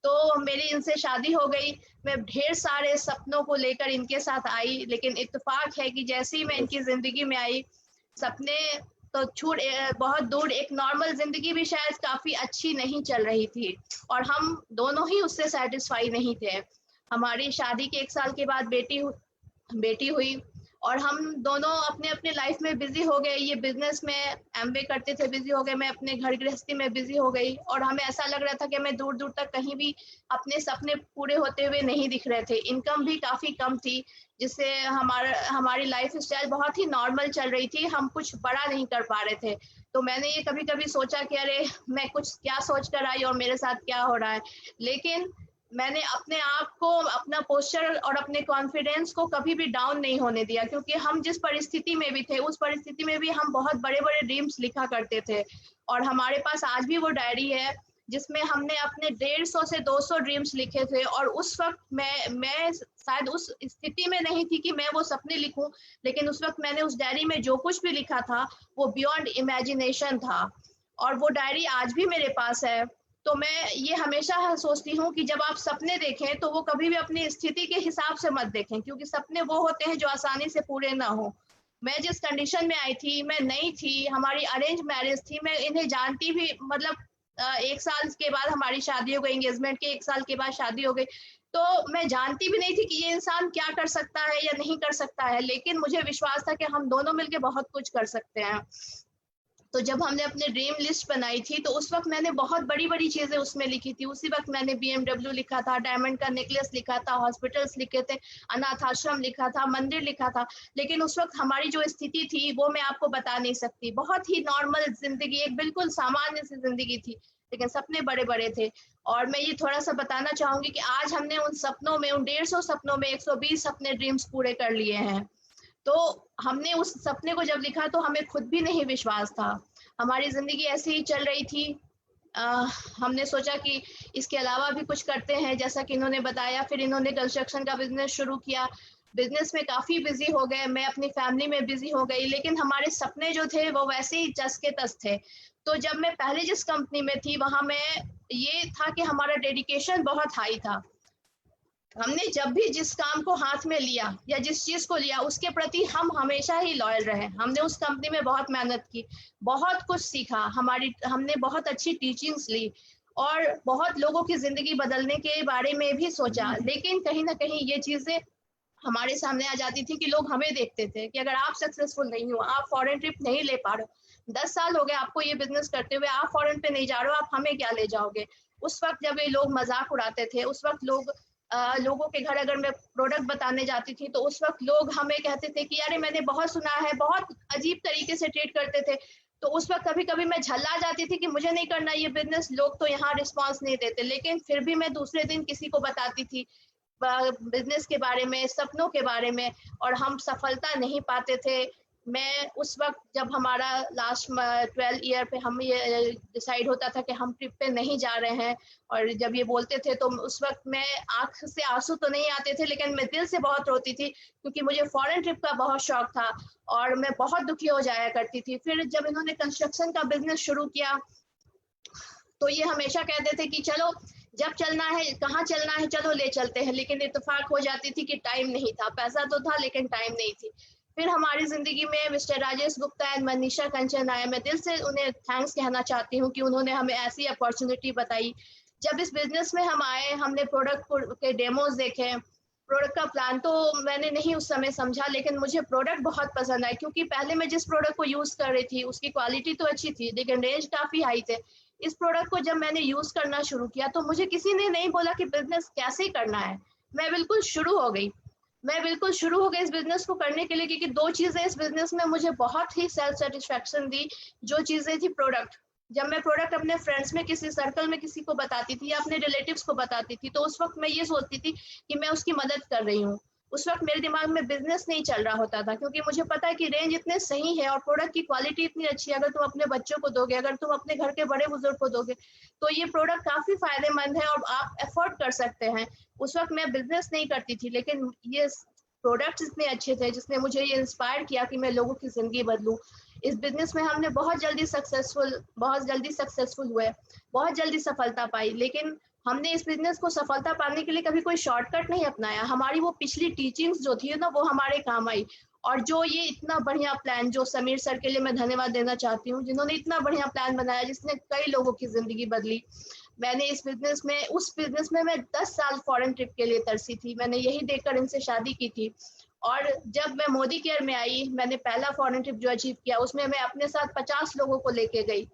[SPEAKER 4] तो मेरी इनसे शादी हो गई। मैं ढेर सारे सपनों को लेकर इनके साथ आई, लेकिन इत्तेफाक है कि जैसे ही मैं इनकी जिंदगी में आई, सपने तो छूट बहुत दूर, एक नॉर्मल जिंदगी भी शायद काफी अच्छी नहीं चल रही थी, और हम दोनों ही उससे सेटिस्फाई नहीं थे। हमारी शादी के 1 साल के बाद बेटी हुई, और हम दोनों अपने अपने लाइफ में बिजी हो गए। ये बिजनेस में एमबे करते थे, बिजी हो गए, मैं अपने घर गृहस्थी में बिजी हो गई, और हमें ऐसा लग रहा था कि हमें दूर दूर तक कहीं भी अपने सपने पूरे होते हुए नहीं दिख रहे थे। इनकम भी काफी कम थी, जिससे हमारी लाइफ स्टाइल बहुत ही नॉर्मल चल रही थी, हम कुछ बड़ा नहीं कर पा रहे थे। तो मैंने ये कभी कभी सोचा कि अरे मैं कुछ क्या सोच कर आई और मेरे साथ क्या हो रहा है। लेकिन मैंने अपने आप को, अपना पोस्चर और अपने कॉन्फिडेंस को कभी भी डाउन नहीं होने दिया, क्योंकि हम जिस परिस्थिति में भी थे, उस परिस्थिति में भी हम बहुत बड़े बड़े ड्रीम्स लिखा करते थे। और हमारे पास आज भी वो डायरी है जिसमें हमने अपने 150 से 200 ड्रीम्स लिखे थे। और उस वक्त मैं शायद उस स्थिति में नहीं थी कि मैं वो सपने लिखूं, लेकिन उस वक्त मैंने उस डायरी में जो कुछ भी लिखा था वो बियॉन्ड इमेजिनेशन था, और वो डायरी आज भी मेरे पास है। तो मैं ये हमेशा सोचती हूँ कि जब आप सपने देखें तो वो कभी भी अपनी स्थिति के हिसाब से मत देखें, क्योंकि सपने वो होते हैं जो आसानी से पूरे ना हो। मैं जिस कंडीशन में आई थी, मैं नई थी, हमारी अरेंज मैरिज थी, मैं इन्हें जानती भी, मतलब 1 साल के बाद हमारी शादी हो गई, एंगेजमेंट के 1 साल के बाद शादी हो गई। तो मैं जानती भी नहीं थी कि ये इंसान क्या कर सकता है या नहीं कर सकता है, लेकिन मुझे विश्वास था कि हम दोनों मिलकर बहुत कुछ कर सकते हैं। तो जब हमने अपने ड्रीम लिस्ट बनाई थी तो उस वक्त मैंने बहुत बड़ी बड़ी चीजें उसमें लिखी थी। उसी वक्त मैंने BMW लिखा था, डायमंड का नेकलेस लिखा था, हॉस्पिटल्स लिखे थे, अनाथ आश्रम लिखा था, मंदिर लिखा था। लेकिन उस वक्त हमारी जो स्थिति थी वो मैं आपको बता नहीं सकती। बहुत ही नॉर्मल जिंदगी, एक बिल्कुल सामान्य सी जिंदगी थी, लेकिन सपने बड़े बड़े थे। और मैं ये थोड़ा सा बताना चाहूंगी कि आज हमने उन सपनों में, उन 150 सपनों में 120 अपने ड्रीम्स पूरे कर लिए हैं। तो हमने उस सपने को जब लिखा तो हमें खुद भी नहीं विश्वास था। हमारी जिंदगी ऐसे ही चल रही थी। हमने सोचा कि इसके अलावा भी कुछ करते हैं, जैसा कि इन्होंने बताया। फिर इन्होंने कंस्ट्रक्शन का बिजनेस शुरू किया, बिजनेस में काफी बिजी हो गए, मैं अपनी फैमिली में बिजी हो गई, लेकिन हमारे सपने जो थे वो वैसे ही जस के तस थे। तो जब मैं पहले जिस कंपनी में थी वहां में ये था कि हमारा डेडिकेशन बहुत हाई था। हमने जब भी जिस काम को हाथ में लिया या जिस चीज को लिया उसके प्रति हम हमेशा ही लॉयल रहे। हमने उस कंपनी में बहुत मेहनत की, बहुत कुछ सीखा, हमने बहुत अच्छी टीचिंग्स ली और बहुत लोगों की जिंदगी बदलने के बारे में भी सोचा। लेकिन कहीं ना कहीं ये चीजें हमारे सामने आ जाती थी कि लोग हमें देखते थे कि अगर आप सक्सेसफुल नहीं हो, आप फॉरेन ट्रिप नहीं ले पा रहे हो, 10 साल हो गए आपको ये बिजनेस करते हुए, आप फॉरेन पे नहीं जा रहे हो, आप हमें क्या ले जाओगे। उस वक्त जब ये लोग मजाक उड़ाते थे, उस वक्त लोगों के घर अगर मैं प्रोडक्ट बताने जाती थी तो उस वक्त लोग हमें कहते थे कि अरे मैंने बहुत सुना है, बहुत अजीब तरीके से ट्रीट करते थे। तो उस वक्त कभी कभी मैं झल्ला जाती थी कि मुझे नहीं करना ये बिजनेस, लोग तो यहाँ रिस्पॉन्स नहीं देते। लेकिन फिर भी मैं दूसरे दिन किसी को बताती थी बिजनेस के बारे में, सपनों के बारे में, और हम सफलता नहीं पाते थे। मैं उस वक्त जब हमारा लास्ट 12 ईयर पे हम ये डिसाइड होता था कि हम ट्रिप पे नहीं जा रहे हैं, और जब ये बोलते थे तो उस वक्त मैं आंख से आंसू तो नहीं आते थे, लेकिन मैं दिल से बहुत रोती थी, क्योंकि मुझे फॉरेन ट्रिप का बहुत शौक था और मैं बहुत दुखी हो जाया करती थी। फिर जब इन्होंने कंस्ट्रक्शन का बिजनेस शुरू किया तो ये हमेशा कहते थे कि चलो जब चलना है, कहाँ चलना है, चलो ले चलते हैं। लेकिन इत्तेफाक हो जाती थी कि टाइम नहीं था, पैसा तो था लेकिन टाइम नहीं थी। फिर हमारी जिंदगी में मिस्टर राजेश गुप्ता एंड मनीषा कंचन आए। मैं दिल से उन्हें थैंक्स कहना चाहती हूँ कि उन्होंने हमें ऐसी अपॉर्चुनिटी बताई। जब इस बिजनेस में हम आए, हमने प्रोडक्ट के डेमोज देखे। प्रोडक्ट का प्लान तो मैंने नहीं उस समय समझा, लेकिन मुझे प्रोडक्ट बहुत पसंद आए, क्योंकि पहले मैं जिस प्रोडक्ट को यूज कर रही थी उसकी क्वालिटी तो अच्छी थी लेकिन रेंज काफी हाई थे। इस प्रोडक्ट को जब मैंने यूज करना शुरू किया तो मुझे किसी ने नहीं बोला कि बिजनेस कैसे करना है। मैं बिल्कुल शुरू हो गई इस बिजनेस को करने के लिए, क्योंकि दो चीजें इस बिजनेस में मुझे बहुत ही सेल्फ सेटिस्फेक्शन दी। जो चीजें थी प्रोडक्ट, जब मैं प्रोडक्ट अपने फ्रेंड्स में, किसी सर्कल में किसी को बताती थी या अपने रिलेटिव्स को बताती थी, तो उस वक्त मैं ये सोचती थी कि मैं उसकी मदद कर रही हूँ। उस वक्त मेरे दिमाग में बिजनेस नहीं चल रहा होता था, क्योंकि मुझे पता है कि रेंज इतने सही है और प्रोडक्ट की क्वालिटी इतनी अच्छी है। अगर तुम अपने बच्चों को दोगे, अगर तुम अपने घर के बड़े बुजुर्ग को दोगे, तो ये प्रोडक्ट काफी फायदेमंद है और आप अफोर्ड कर सकते हैं। उस वक्त मैं बिजनेस नहीं करती थी, लेकिन ये प्रोडक्ट्स इतने अच्छे थे जिसने मुझे ये इंस्पायर किया कि मैं लोगों की जिंदगी बदलूं। इस बिजनेस में हमने बहुत जल्दी सक्सेसफुल हुए, बहुत जल्दी सफलता पाई। लेकिन हमने इस बिजनेस को सफलता पाने के लिए कभी कोई शॉर्टकट नहीं अपनाया। हमारी वो पिछली टीचिंग्स जो थी ना, वो हमारे काम आई। और जो ये इतना बढ़िया प्लान, जो समीर सर के लिए मैं धन्यवाद देना चाहती हूँ, जिन्होंने इतना बढ़िया प्लान बनाया जिसने कई लोगों की जिंदगी बदली। मैंने उस बिजनेस में मैं 10 साल फॉरेन ट्रिप के लिए तरसी थी। मैंने यही देखकर इनसे शादी की थी। और जब मैं मोदी केयर में आई, मैंने पहला फॉरेन ट्रिप जो अचीव किया, उसमें मैं अपने साथ 50 लोगों को लेके गई।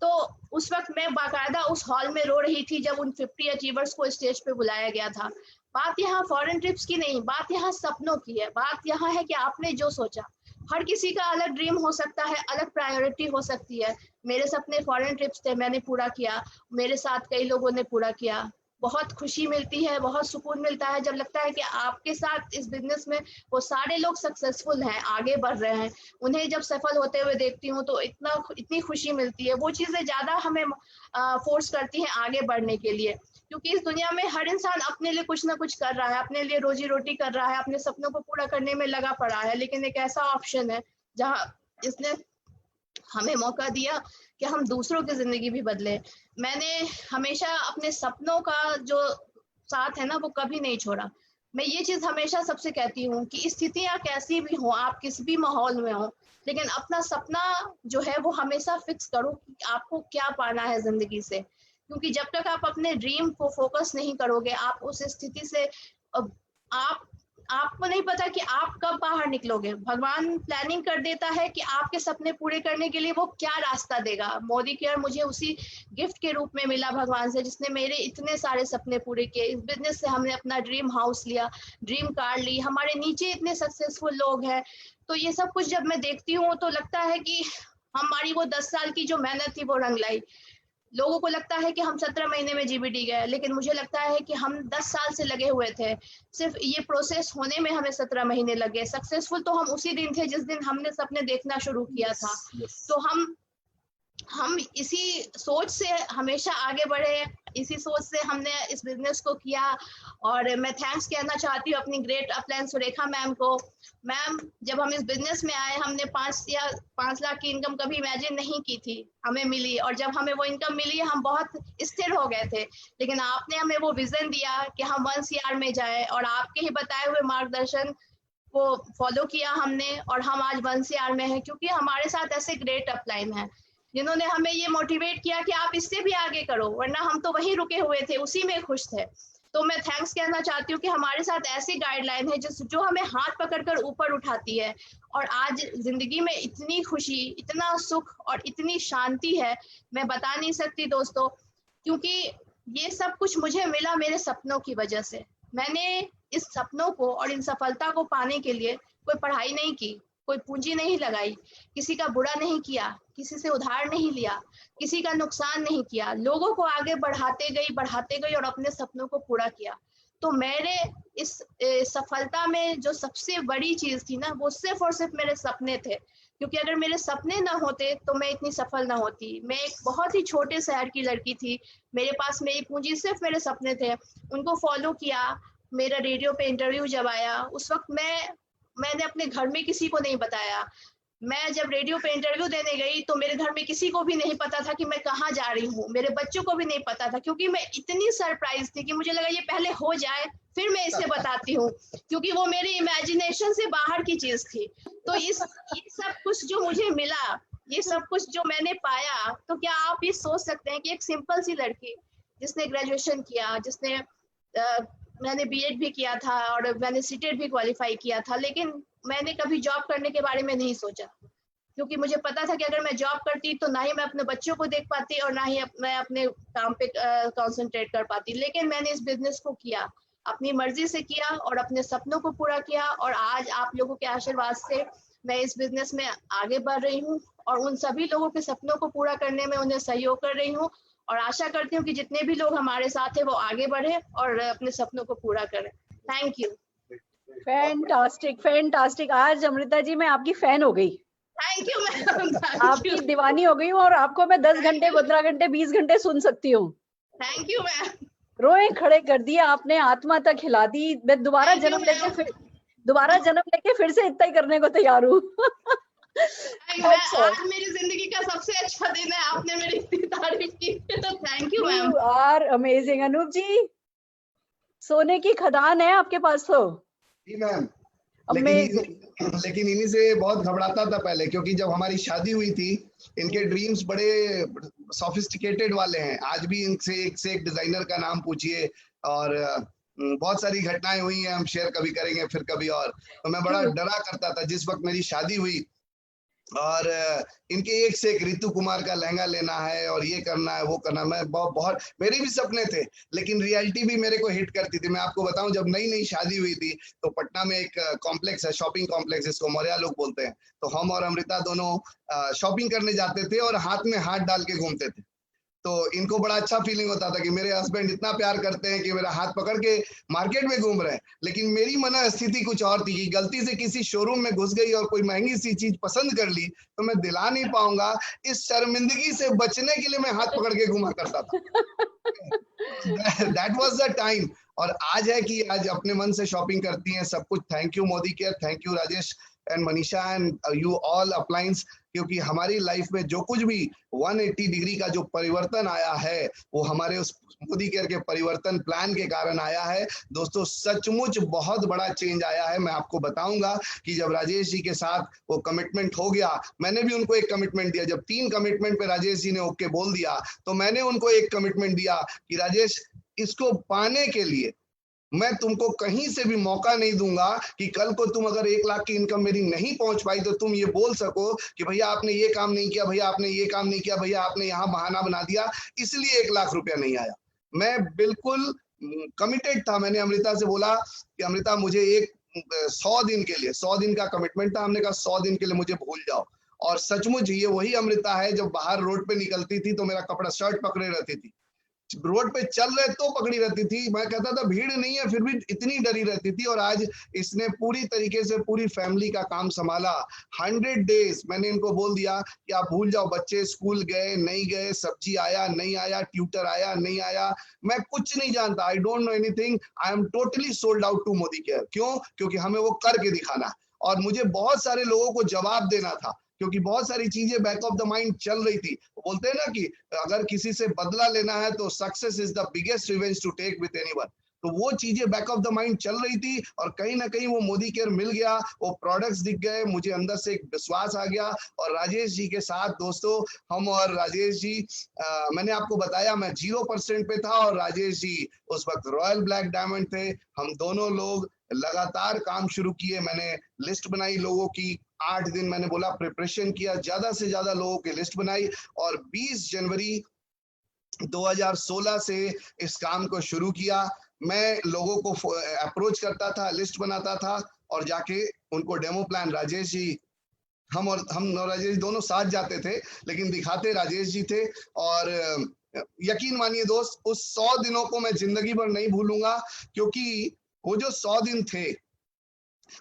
[SPEAKER 4] तो उस वक्त मैं बाकायदा उस हॉल में रो रही थी जब उन 50 अचीवर्स को स्टेज पे बुलाया गया था। बात यहाँ फॉरेन ट्रिप्स की नहीं, बात यहाँ सपनों की है। बात यहाँ है कि आपने जो सोचा, हर किसी का अलग ड्रीम हो सकता है, अलग प्रायोरिटी हो सकती है। मेरे सपने फॉरेन ट्रिप्स थे, मैंने पूरा किया। मेरे साथ कई लोगों ने पूरा किया। बहुत खुशी मिलती है, बहुत सुकून मिलता है जब लगता है कि आपके साथ इस बिजनेस में वो सारे लोग सक्सेसफुल हैं, आगे बढ़ रहे हैं। उन्हें जब सफल होते हुए देखती हूँ तो इतनी खुशी मिलती है। वो चीजें ज्यादा हमें फोर्स करती हैं आगे बढ़ने के लिए, क्योंकि इस दुनिया में हर इंसान अपने लिए कुछ ना कुछ कर रहा है, अपने लिए रोजी रोटी कर रहा है, अपने सपनों को पूरा करने में लगा पड़ा है। लेकिन एक ऐसा ऑप्शन है जहाँ इसने हमें मौका दिया कि हम दूसरों की जिंदगी भी बदले। मैंने हमेशा अपने सपनों का जो साथ है ना, वो कभी नहीं छोड़ा। मैं ये चीज हमेशा सबसे कहती हूँ कि स्थितियां कैसी भी हो, आप किस भी माहौल में हो, लेकिन अपना सपना जो है वो हमेशा फिक्स करो कि आपको क्या पाना है जिंदगी से। क्योंकि जब तक आप अपने ड्रीम को फोकस नहीं करोगे, आप उस स्थिति से आप आपको नहीं पता कि आप कब बाहर निकलोगे। भगवान प्लानिंग कर देता है कि आपके सपने पूरे करने के लिए वो क्या रास्ता देगा। मोदी केयर मुझे उसी गिफ्ट के रूप में मिला भगवान से, जिसने मेरे इतने सारे सपने पूरे किए। इस बिजनेस से हमने अपना ड्रीम हाउस लिया, ड्रीम कार ली, हमारे नीचे इतने सक्सेसफुल लोग हैं। तो ये सब कुछ जब मैं देखती हूँ तो लगता है कि हमारी वो 10 साल की जो मेहनत थी वो रंग लाई। लोगों को लगता है कि हम 17 महीने में जीबीडी गए, लेकिन मुझे लगता है कि हम 10 साल से लगे हुए थे। सिर्फ ये प्रोसेस होने में हमें 17 महीने लगे। सक्सेसफुल तो हम उसी दिन थे जिस दिन हमने सपने देखना शुरू किया था। तो हम इसी सोच से हमेशा आगे बढ़े, इसी सोच से हमने इस बिजनेस को किया। और मैं थैंक्स कहना चाहती हूँ अपनी ग्रेट अपलाइन सुरेखा मैम को। मैम, जब हम इस बिजनेस में आए, हमने 5 लाख की इनकम कभी इमेजिन नहीं की थी, हमें मिली। और जब हमें वो इनकम मिली, हम बहुत स्थिर हो गए थे। लेकिन आपने हमें वो विजन दिया कि हम 1 CR में जाए, और आपके ही बताए हुए मार्गदर्शन को फॉलो किया हमने, और हम आज 1 CR में हैं, क्योंकि हमारे साथ ऐसे ग्रेट अपलाइन हैं जिन्होंने हमें ये मोटिवेट किया कि आप इससे भी आगे करो, वरना हम तो वहीं रुके हुए थे, उसी में खुश थे। तो मैं थैंक्स कहना चाहती हूँ कि हमारे साथ ऐसी गाइडलाइन है जो हमें हाथ पकड़कर ऊपर उठाती है। और आज जिंदगी में इतनी खुशी, इतना सुख और इतनी शांति है, मैं बता नहीं सकती दोस्तों। क्योंकि ये सब कुछ मुझे मिला मेरे सपनों की वजह से। मैंने इस सपनों को और इन सफलता को पाने के लिए कोई पढ़ाई नहीं की, कोई पूंजी नहीं लगाई, किसी का बुरा नहीं किया, किसी से उधार नहीं लिया, किसी का नुकसान नहीं किया। लोगों को आगे बढ़ाते गई और अपने सपनों को पूरा किया। तो मेरे इस सफलता में जो सबसे बड़ी चीज थी ना, वो सिर्फ और सिर्फ मेरे सपने थे। क्योंकि अगर मेरे सपने ना होते तो मैं इतनी सफल ना होती। मैं एक बहुत ही छोटे शहर की लड़की थी, मेरे पास मेरी पूंजी सिर्फ मेरे सपने थे, उनको फॉलो किया। मेरा रेडियो पे इंटरव्यू जब आया, उस वक्त मैंने अपने घर में किसी को नहीं बताया। मैं जब रेडियो पे इंटरव्यू देने गई तो मेरे घर में किसी को भी नहीं पता था कि मैं कहाँ जा रही हूँ, मेरे बच्चों को भी नहीं पता था, क्योंकि मैं इतनी सरप्राइज थी कि मुझे लगा ये पहले हो जाए फिर मैं इसे बताती हूँ, क्योंकि वो मेरी इमेजिनेशन से बाहर की चीज थी। तो ये सब कुछ जो मुझे मिला, ये सब कुछ जो मैंने पाया, तो क्या आप ये सोच सकते हैं कि एक सिंपल सी लड़की जिसने ग्रेजुएशन किया, जिसने मैंने बीएड भी किया था और मैंने सीटेट भी क्वालिफाई किया था, लेकिन मैंने कभी जॉब करने के बारे में नहीं सोचा, क्योंकि मुझे पता था कि अगर मैं जॉब करती तो ना ही मैं अपने बच्चों को देख पाती और ना ही मैं अपने काम पे कंसंट्रेट कर पाती। लेकिन मैंने इस बिजनेस को किया, अपनी मर्जी से किया और अपने सपनों को पूरा किया, और आज आप लोगों के आशीर्वाद से मैं इस बिजनेस में आगे बढ़ रही हूँ और उन सभी लोगों के सपनों को पूरा करने में उन्हें सहयोग कर रही हूँ, और आशा करती हूँ कि जितने भी लोग हमारे साथ हैं वो आगे बढ़े और अपने सपनों को पूरा करें। Thank you.
[SPEAKER 2] Fantastic, fantastic. आज अमृता जी मैं आपकी फैन हो गई।
[SPEAKER 4] थैंक यू मैम,
[SPEAKER 2] आपकी दीवानी हो गई हूँ और आपको मैं 10 घंटे 15 घंटे 20 घंटे सुन सकती हूँ।
[SPEAKER 4] Thank you ma'am.
[SPEAKER 2] रोए खड़े कर दिया आपने, आत्मा तक हिला दी। मैं दोबारा जन्म लेके फिर से इतना ही करने को तैयार हूँ।
[SPEAKER 4] आज मेरी जिंदगी का सबसे अच्छा दिन है, आपने मेरी इतनी तारीफ की, तो thank you ma'am.
[SPEAKER 2] You are amazing। Anoop ji, सोने की खदान है आपके पास तो।
[SPEAKER 3] जी मैम,
[SPEAKER 2] Amazing।
[SPEAKER 3] लेकिन इन्हीं से बहुत घबराता था पहले, क्योंकि जब हमारी शादी हुई थी, इनके ड्रीम्स बड़े सोफिस्टिकेटेड वाले हैं। आज भी इनसे एक डिजाइनर का नाम पूछिए, और बहुत सारी घटनाएं हुई हैं, हम शेयर कभी करेंगे फिर कभी और। तो मैं बड़ा डरा करता था जिस वक्त मेरी शादी हुई, और इनके एक से एक ऋतु कुमार का लहंगा लेना है और ये करना है वो करना है। मैं बहुत मेरे भी सपने थे, लेकिन रियलिटी भी मेरे को हिट करती थी। मैं आपको बताऊं, जब नई नई शादी हुई थी तो पटना में एक कॉम्प्लेक्स है, शॉपिंग कॉम्प्लेक्स, जिसको मौर्या लोग बोलते हैं। तो हम और अमृता दोनों शॉपिंग करने जाते थे और हाथ में हाथ डाल के घूमते थे। तो इनको बड़ा अच्छा फीलिंग होता था कि मेरे हस्बैंड इतना प्यार करते हैं कि मेरा हाथ पकड़ के मार्केट में घूम रहे हैं। लेकिन मेरी मनस्थिति कुछ और थी कि गलती से किसी शोरूम में घुस गई और कोई महंगी सी चीज पसंद कर ली तो मैं दिला नहीं पाऊंगा। इस शर्मिंदगी से बचने के लिए मैं हाथ पकड़ के घुमा करता था। That was the time. और आज है कि आज अपने मन से शॉपिंग करती हैं सब कुछ। Thank you Modi care, thank you Rajesh and Manisha and you all appliance, क्योंकि हमारी लाइफ में जो कुछ भी 180 डिग्री का जो परिवर्तन आया है वो हमारे उस मोदी केयर के परिवर्तन प्लान के कारण आया है। दोस्तों, सचमुच बहुत बड़ा चेंज आया है। मैं आपको बताऊंगा कि जब राजेश जी के साथ वो कमिटमेंट हो गया, मैंने भी उनको एक कमिटमेंट दिया। जब 3 कमिटमेंट पे राजेश जी ने ओके बोल दिया तो मैंने उनको एक कमिटमेंट दिया कि राजेश, इसको पाने के लिए मैं तुमको कहीं से भी मौका नहीं दूंगा कि कल को तुम अगर 1 लाख की इनकम मेरी नहीं पहुंच पाई तो तुम ये बोल सको कि भैया आपने ये काम नहीं किया, भैया आपने ये काम नहीं किया, भैया आपने यहाँ बहाना बना दिया इसलिए 1 लाख रुपया नहीं आया। मैं बिल्कुल कमिटेड था। मैंने अमृता से बोला कि अमृता, मुझे एक 100 दिन के लिए, 100 दिन का कमिटमेंट था। हमने कहा 100 दिन के लिए मुझे भूल जाओ। और सचमुच ये वही अमृता है जब बाहर रोड पे निकलती थी तो मेरा कपड़ा शर्ट पकड़े रहती थी, रोड पे चल रहे तो पकड़ी रहती थी। मैं कहता था भीड़ नहीं है, फिर भी इतनी डरी रहती थी। और आज इसने पूरी तरीके से पूरी फैमिली का काम संभाला। 100 डेज मैंने इनको बोल दिया कि आप भूल जाओ, बच्चे स्कूल गए नहीं गए, सब्जी आया नहीं आया, ट्यूटर आया नहीं आया, मैं कुछ नहीं जानता, I don't know anything, I am totally sold out to Modi care. क्यों? क्योंकि हमें वो करके दिखाना और मुझे बहुत सारे लोगों को जवाब देना था, क्योंकि बहुत सारी चीजें बैक ऑफ द माइंड चल रही थी। बोलते हैं ना कि अगर किसी से बदला लेना है तो success is the biggest revenge to take with anyone. तो वो चीजें बैक ऑफ द माइंड चल रही थी और कहीं ना कहीं वो मोदी केयर मिल गया, वो प्रोडक्ट्स दिख गए, मुझे अंदर से एक विश्वास आ गया। और राजेश जी के साथ दोस्तों, हम और राजेश जी, मैंने आपको बताया मैं 0% पे था और राजेश जी उस वक्त रॉयल ब्लैक डायमंड थे। हम दोनों लोग लगातार काम शुरू किए। मैंने लिस्ट बनाई लोगों की, 8 दिन मैंने बोला प्रिपरेशन किया, ज्यादा से ज्यादा लोगों की लिस्ट बनाई और 20 जनवरी 2016 से इस काम को शुरू किया। मैं लोगों को अप्रोच करता था, लिस्ट बनाता था और जाके उनको डेमो प्लान, राजेश जी, हम और राजेश दोनों साथ जाते थे लेकिन दिखाते राजेश जी थे। और यकीन मानिए दोस्त, उस 100 दिनों को मैं जिंदगी भर नहीं भूलूंगा, क्योंकि वो जो 100 दिन थे,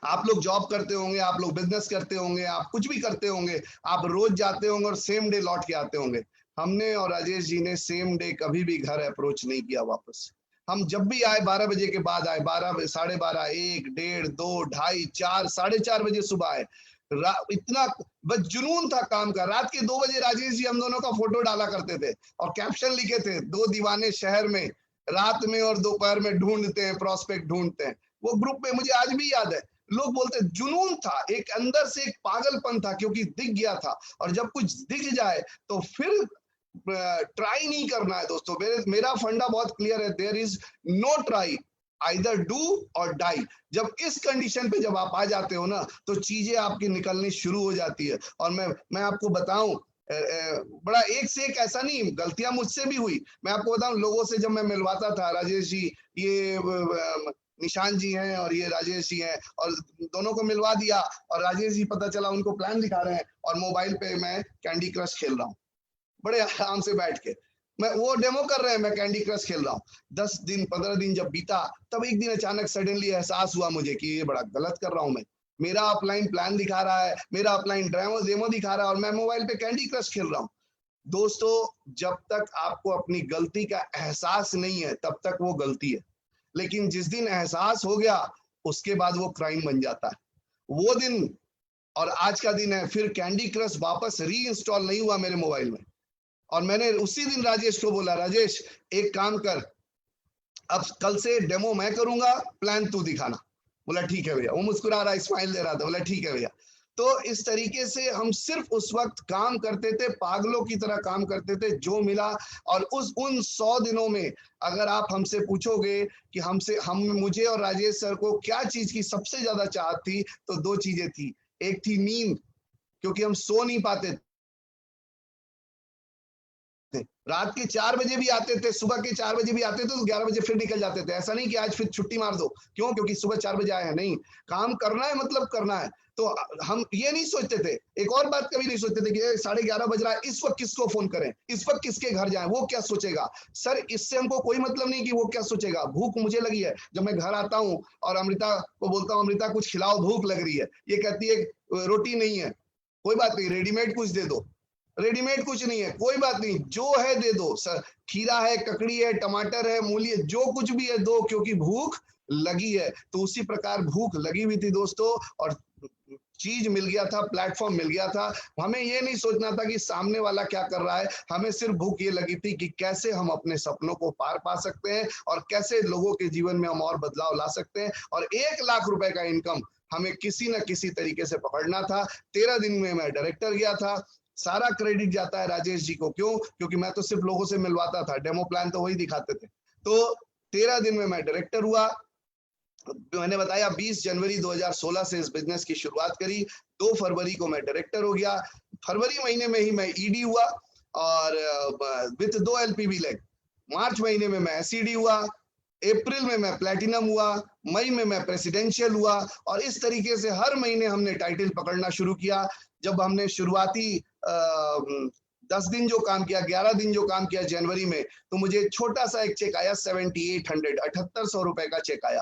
[SPEAKER 3] आप लोग जॉब करते होंगे, आप लोग बिजनेस करते होंगे, आप कुछ भी करते होंगे, आप रोज जाते होंगे और सेम डे लौट के आते होंगे। हमने और राजेश जी ने सेम डे कभी भी घर अप्रोच नहीं किया वापस। हम जब भी आए 12 बजे के बाद आए, 12, 12:30, 1, 1:30, 2, 2:30, 4, 4:30 बजे सुबह आए। इतना बस जुनून था काम का। रात के 2 बजे राजेश जी हम दोनों का फोटो डाला करते थे और कैप्शन लिखे थे, 2 दीवाने शहर में रात में और दोपहर में ढूंढते हैं, प्रॉस्पेक्ट ढूंढते हैं। वो ग्रुप में मुझे आज भी याद है, लोग बोलते जुनून था, एक अंदर से एक पागलपन था, क्योंकि दिख गया था। और जब कुछ दिख जाए तो फिर ट्राई नहीं करना है दोस्तों। मेरा फंडा बहुत क्लियर है, there is no try, either do or die. जब इस कंडीशन पे जब आप आ जाते हो ना, तो चीजें आपकी निकलनी शुरू हो जाती है। और मैं आपको बताऊं, बड़ा एक से एक ऐसा नहीं, गलतियां मुझसे भी हुई। मैं आपको बताऊं, लोगों से जब मैं मिलवाता था, राजेश जी ये निशान जी हैं और ये राजेश जी हैं, और दोनों को मिलवा दिया, और राजेश जी पता चला उनको प्लान दिखा रहे हैं और मोबाइल पे मैं कैंडी क्रश खेल रहा हूँ बड़े आराम से बैठ के। मैं वो डेमो कर रहे हैं, मैं कैंडी क्रश खेल रहा हूँ। 10 दिन 15 दिन जब बीता, तब एक दिन अचानक सडनली एहसास हुआ मुझे कि ये बड़ा गलत कर रहा हूँ मैं। मेरा ऑफलाइन प्लान दिखा रहा है, मेरा ऑफलाइन डेमो दिखा रहा है, और मैं मोबाइल पे कैंडी क्रश खेल रहा हूँ। दोस्तों, जब तक आपको अपनी गलती का एहसास नहीं है, तब तक वो गलती है। लेकिन जिस दिन एहसास हो गया, उसके बाद वो क्राइम बन जाता है। वो दिन और आज का दिन है, फिर कैंडी क्रश वापस री इंस्टॉल नहीं हुआ मेरे मोबाइल में। और मैंने उसी दिन राजेश को बोला, राजेश एक काम कर, अब कल से डेमो मैं करूंगा, प्लान तू दिखाना। बोला ठीक है भैया। वो मुस्कुरा रहा, स्माइल दे रहा था, बोला ठीक है भैया। तो इस तरीके से हम सिर्फ उस वक्त काम करते थे, पागलों की तरह काम करते थे, जो मिला। और उन 100 दिनों में अगर आप हमसे पूछोगे कि मुझे और राजेश सर को क्या चीज की सबसे ज्यादा चाहत थी, तो 2 चीजें थी। एक थी नींद, क्योंकि हम सो नहीं पाते थे। रात के 4 बजे भी आते थे, सुबह के 4 बजे भी आते थे, तो 11 बजे फिर निकल जाते थे। ऐसा नहीं कि आज फिर छुट्टी मार दो, क्यों? क्योंकि सुबह 4 बजे आए हैं। नहीं, काम करना है, मतलब करना है। तो हम ये नहीं सोचते थे, एक और बात कभी नहीं सोचते थे कि 11:30 बज रहा है, इस वक्त किसको फोन करें, इस वक्त किसके घर जाएं, वो क्या सोचेगा। सर, इससे हमको कोई मतलब नहीं कि वो क्या सोचेगा। भूख मुझे लगी है, जब मैं घर आता हूँ और अमृता को बोलता हूँ, अमृता कुछ खिलाओ, भूख लग रही है, ये कहती है रोटी नहीं है। कोई बात नहीं, रेडीमेड कुछ दे दो। रेडीमेड कुछ नहीं है, कोई बात नहीं, जो है दे दो। सर, खीरा है, ककड़ी है, टमाटर है, मूली है, जो कुछ भी है दो, क्योंकि भूख लगी है। तो उसी प्रकार भूख लगी हुई थी दोस्तों, और चीज मिल गया था, प्लेटफॉर्म मिल गया था। हमें ये नहीं सोचना था कि सामने वाला क्या कर रहा है, हमें सिर्फ भूख ये लगी थी कि कैसे हम अपने सपनों को पार पा सकते हैं, और कैसे लोगों के जीवन में हम और बदलाव ला सकते हैं। और 1 लाख रुपए का इनकम हमें किसी न किसी तरीके से पकड़ना था। 13 दिन में मैं डायरेक्टर गया था। सारा क्रेडिट जाता है राजेश जी को। क्यों? क्योंकि मैं तो सिर्फ लोगों से मिलवाता था, डेमो प्लान तो वही दिखाते थे। तो 13 दिन में मैं डायरेक्टर हुआ। मैंने बताया 20 जनवरी 2016 से इस बिजनेस की शुरुआत करी। 2 फरवरी को मैं डायरेक्टर हो गया। फरवरी महीने में ही मैं ईडी हुआ, और विथ 2 LPB लेग। मार्च महीने में मैं SED हुआ। अप्रैल में मैं प्लैटिनम हुआ। मई में मैं प्रेसिडेंशियल हुआ। और इस तरीके से हर महीने हमने टाइटल पकड़ना शुरू किया। जब हमने शुरुआती 10 दिन जो काम किया, 11 दिन जो काम किया जनवरी में, तो मुझे छोटा सा एक चेक आया, 7800 रुपए का चेक आया,